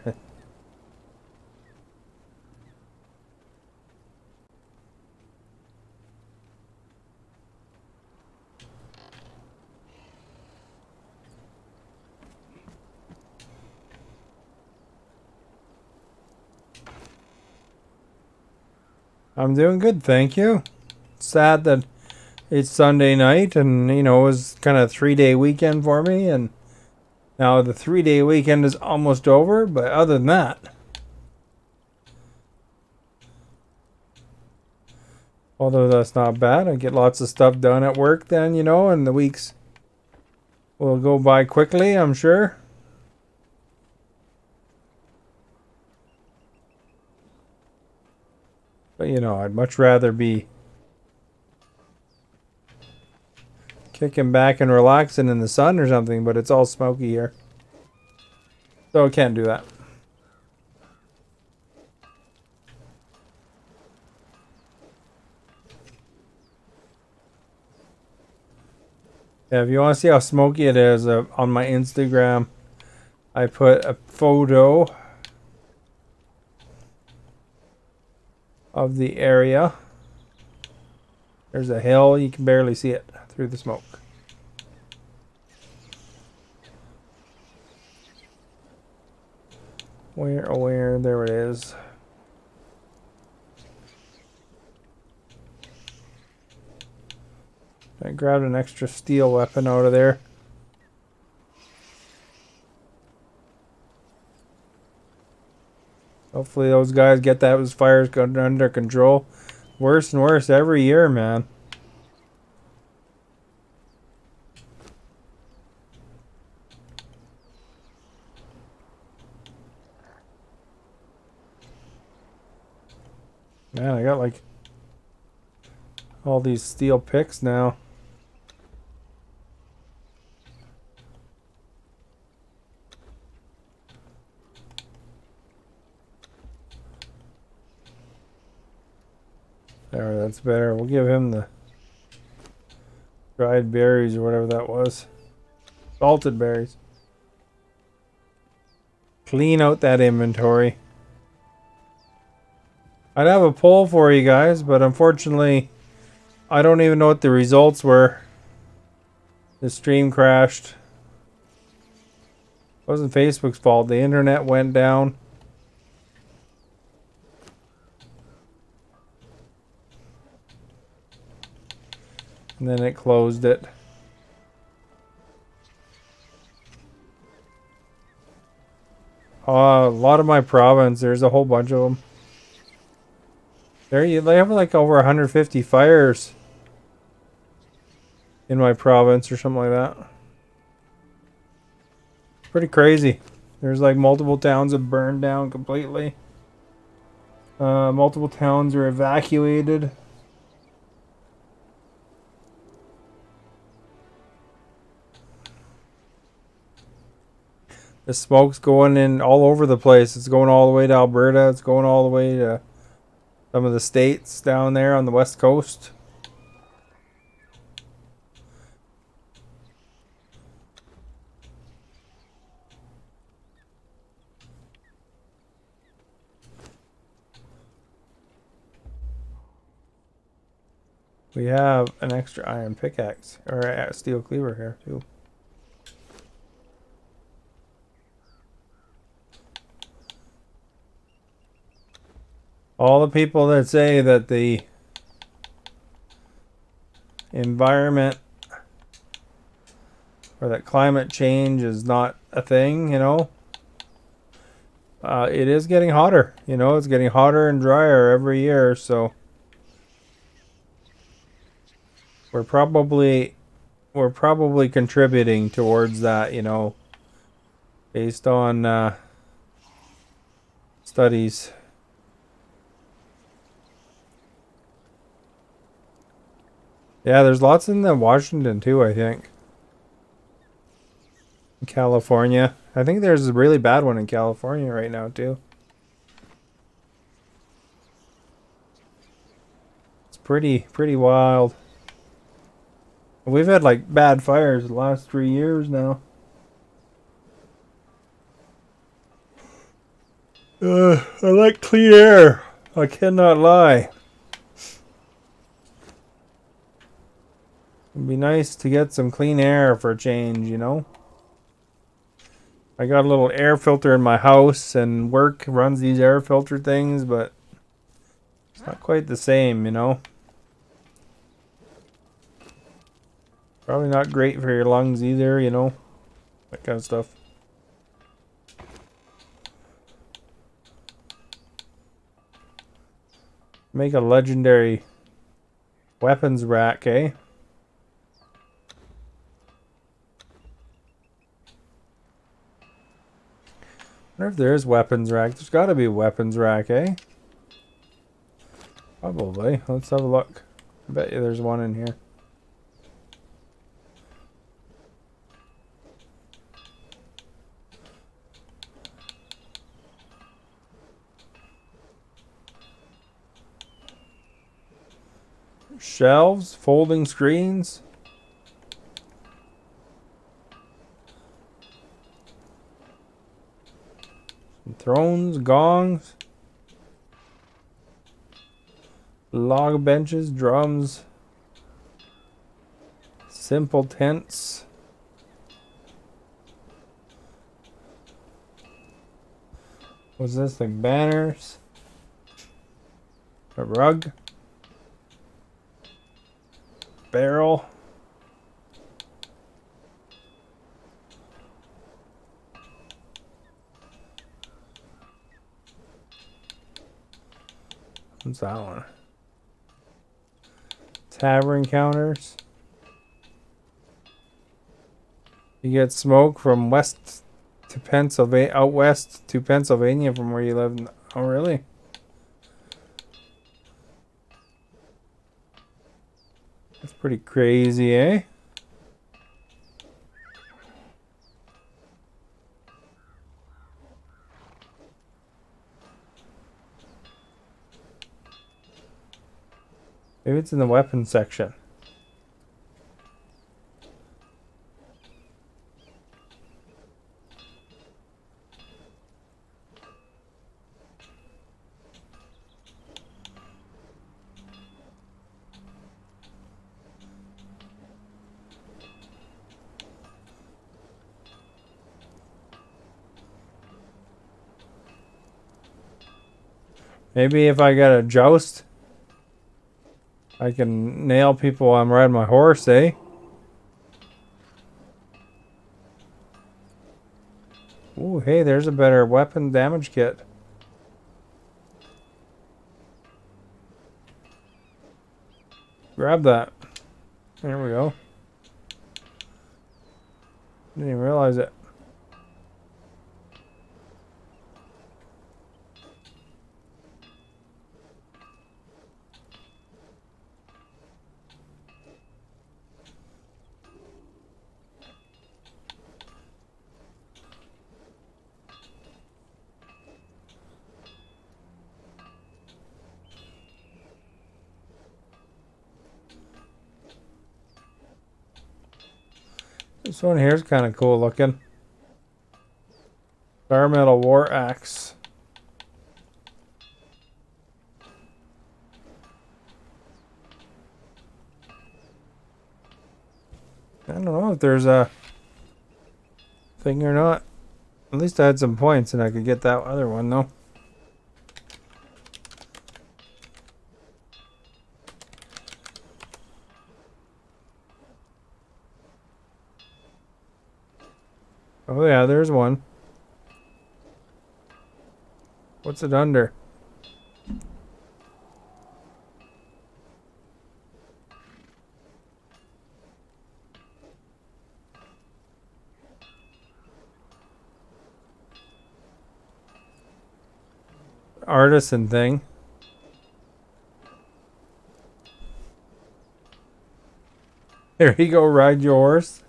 I'm doing good, thank you. Sad that it's Sunday night, and you know, it was kind of a 3-day weekend for me, and now the 3-day weekend is almost over, but other than that, although that's not bad, I get lots of stuff done at work then, you know, and the weeks will go by quickly, I'm sure. But you know, I'd much rather be kicking back and relaxing in the sun or something, but it's all smoky here. So I can't do that. Yeah, if you want to see how smoky it is, on my Instagram, I put a photo of the area. There's a hill, you can barely see it through the smoke. Where, there it is. I grabbed an extra steel weapon out of there. Hopefully those guys get those fires under control. Worse and worse every year, man. Man, I got like all these steel picks now. There, that's better. We'll give him the dried berries or whatever that was. Salted berries. Clean out that inventory. I'd have a poll for you guys, but unfortunately, I don't even know what the results were. The stream crashed. It wasn't Facebook's fault. The internet went down. And then it closed it. A lot of my province, there's a whole bunch of them. They have like over 150 fires in my province or something like that. Pretty crazy. There's like multiple towns that burned down completely. Multiple towns are evacuated. The smoke's going in all over the place. It's going all the way to Alberta. It's going all the way to some of the states down there on the west coast. We have an extra iron pickaxe, or a steel cleaver here too. All the people that say that the environment or that climate change is not a thing, you know, it is getting hotter. You know, it's getting hotter and drier every year, so we're probably contributing towards that, you know, based on studies. Yeah, there's lots in the Washington too, I think. California. I think there's a really bad one in California right now too. It's pretty wild. We've had like bad fires the last 3 years now. I like clean air. I cannot lie. It'd be nice to get some clean air for a change, you know? I got a little air filter in my house, and work runs these air filter things, but it's not quite the same, you know? Probably not great for your lungs either, you know? That kind of stuff. Make a legendary weapons rack, eh? I wonder if there is weapons rack. There's got to be a weapons rack, eh? Probably. Let's have a look. I bet you there's one in here. Shelves, folding screens. Thrones, gongs. Log benches, drums. Simple tents. What's this? Like banners. A rug. Barrel. What's that one? Tavern counters. You get smoke from west to Pennsylvania, out west to Pennsylvania from where you live. Oh, really? That's pretty crazy, eh? Maybe it's in the weapons section. Maybe if I get a joust, I can nail people while I'm riding my horse, eh? Ooh, hey, there's a better weapon damage kit. Grab that. There we go. Didn't even realize it. This one here is kind of cool looking. Star Metal War Axe. I don't know if there's a thing or not. At least I had some points and I could get that other one though. Oh yeah, there's one. What's it under? Artisan thing. There you go, ride your horse.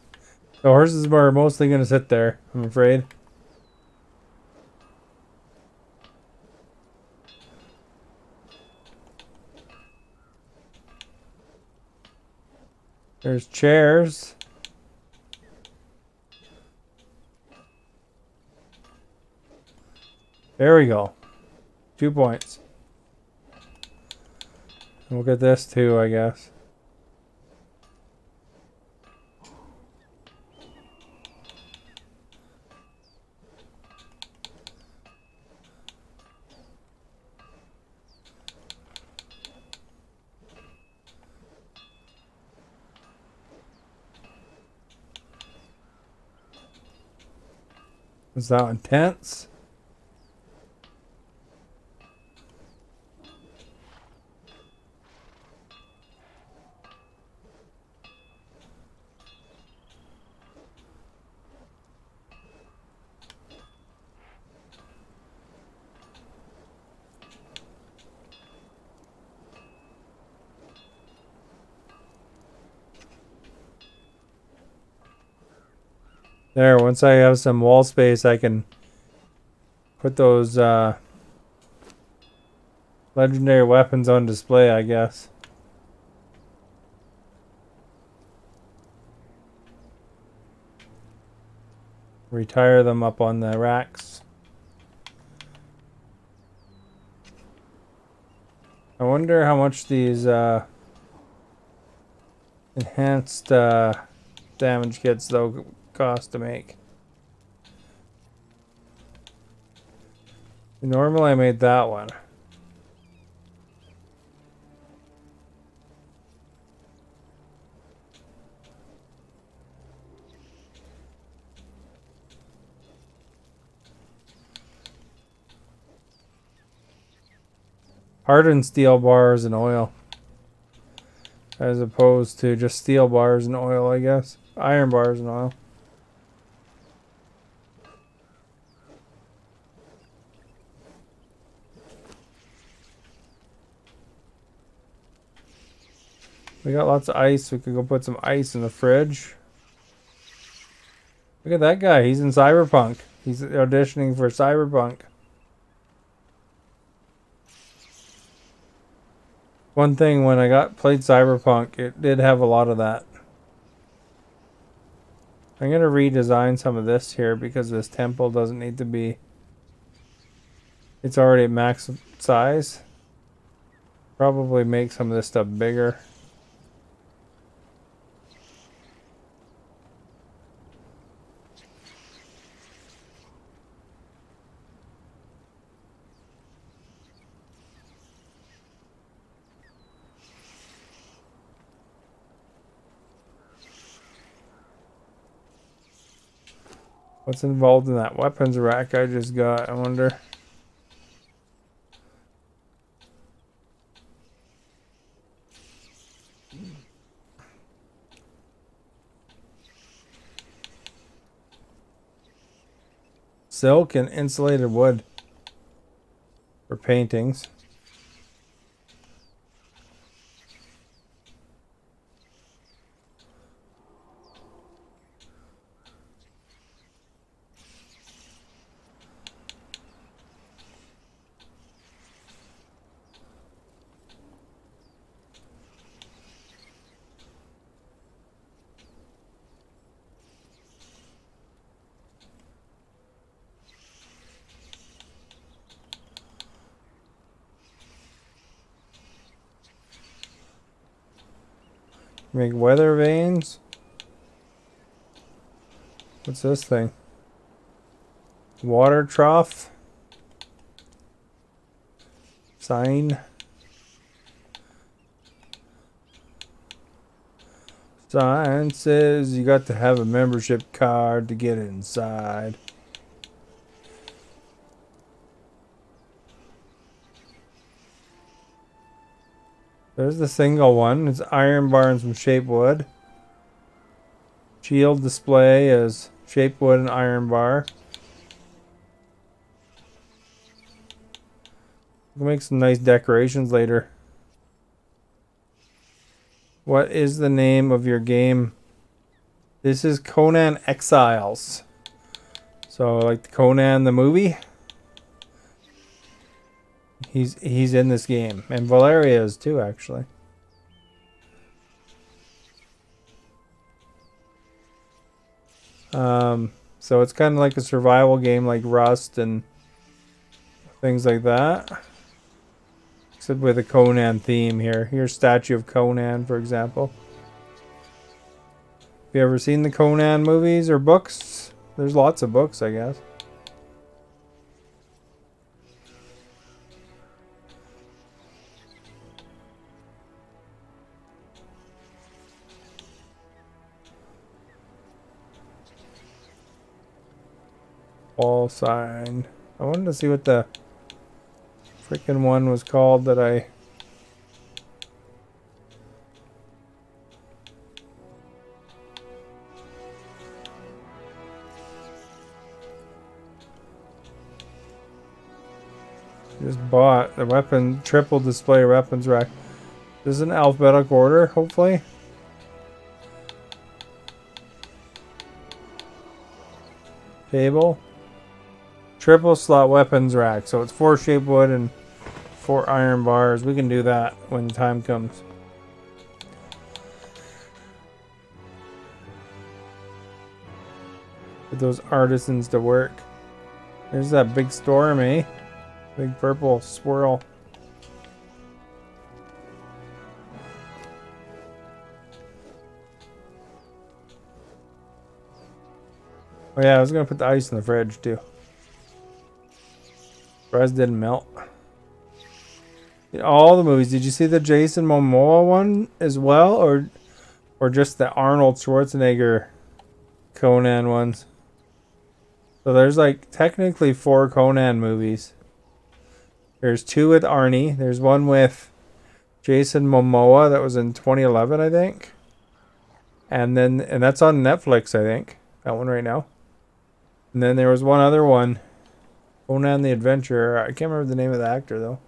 The horses are mostly going to sit there, I'm afraid. There's chairs. There we go. 2 points. We'll get this too, I guess. Was that intense? There, once I have some wall space, I can put those legendary weapons on display, I guess. Retire them up on the racks. I wonder how much these enhanced damage kits though cost to make. Normally I made that one. Hardened steel bars and oil. As opposed to just steel bars and oil, I guess. Iron bars and oil. We got lots of ice. We could go put some ice in the fridge. Look at that guy. He's in Cyberpunk. He's auditioning for Cyberpunk. One thing, when I played Cyberpunk, it did have a lot of that. I'm going to redesign some of this here because this temple doesn't need to be... It's already at max size. Probably make some of this stuff bigger. What's involved in that weapons rack I just got, I wonder. Silk and insulated wood for paintings. Make weather vanes. What's this thing? Water trough. Sign. Sign says you got to have a membership card to get inside. There's the single one. It's iron bar and some shape wood. Shield display is shape wood and iron bar. We'll make some nice decorations later. What is the name of your game? This is Conan Exiles. So like the Conan the movie. He's in this game. And Valeria is too, actually. So it's kind of like a survival game like Rust and things like that. Except with a Conan theme here. Here's Statue of Conan, for example. Have you ever seen the Conan movies or books? There's lots of books, I guess. Wall sign. I wanted to see what the freaking one was called that I... just bought. The weapon, triple display weapons rack. This is an alphabetical order, hopefully. Table. Triple slot weapons rack. So it's 4 shape wood and 4 iron bars. We can do that when the time comes. Put those artisans to work. There's that big storm, eh? Big purple swirl. Oh yeah, I was gonna put the ice in the fridge too. Bread didn't melt. In all the movies, did you see the Jason Momoa one as well, or just the Arnold Schwarzenegger Conan ones? So there's like technically 4 Conan movies. There's 2 with Arnie. There's one with Jason Momoa that was in 2011, I think. And that's on Netflix, I think. That one right now. And then there was one other one, Conan the Adventurer. I can't remember the name of the actor though.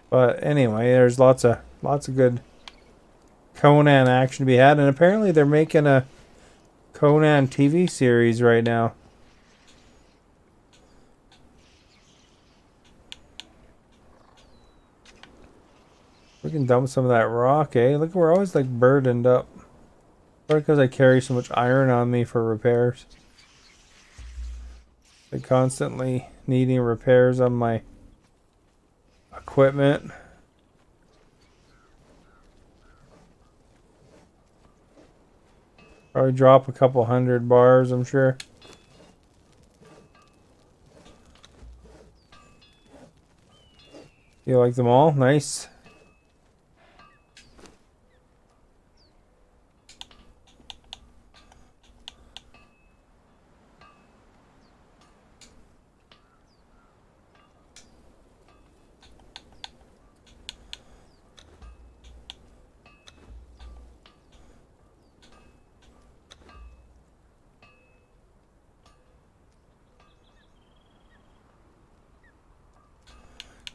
But anyway, there's lots of good Conan action to be had, and apparently they're making a Conan TV series right now. We can dump some of that rock, eh? Look, we're always like burdened up. Probably because I carry so much iron on me for repairs. Like constantly needing repairs on my equipment. Probably drop a couple 100 bars, I'm sure. You like them all? Nice.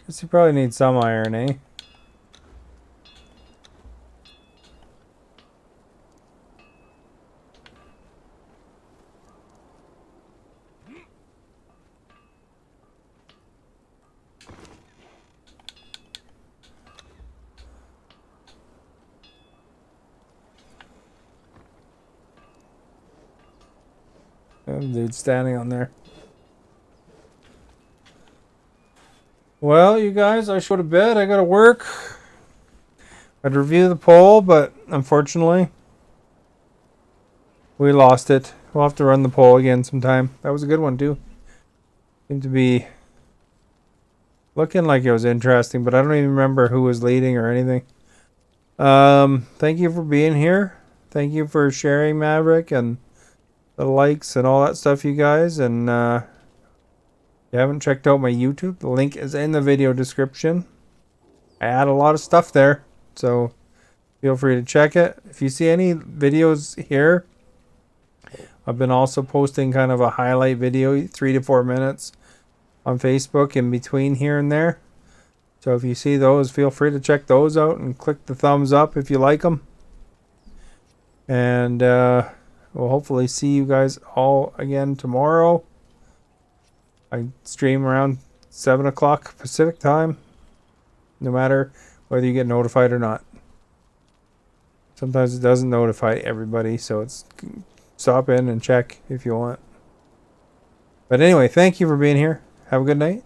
Guess you probably need some iron, eh? Dude standing on there. Well, you guys, I should go to bed. I gotta work. I'd review the poll, but unfortunately, we lost it. We'll have to run the poll again sometime. That was a good one, too. Seemed to be looking like it was interesting, but I don't even remember who was leading or anything. Thank you for being here. Thank you for sharing, Maverick, and the likes and all that stuff, you guys. And if you haven't checked out my YouTube, the link is in the video description. I add a lot of stuff there, so feel free to check it. If you see any videos here, I've been also posting kind of a highlight video, 3 to 4 minutes, on Facebook in between here and there. So if you see those, feel free to check those out and click the thumbs up if you like them. And we'll hopefully see you guys all again tomorrow. I stream around 7 o'clock Pacific time, no matter whether you get notified or not. Sometimes it doesn't notify everybody, so it's stop in and check if you want. But anyway, thank you for being here. Have a good night.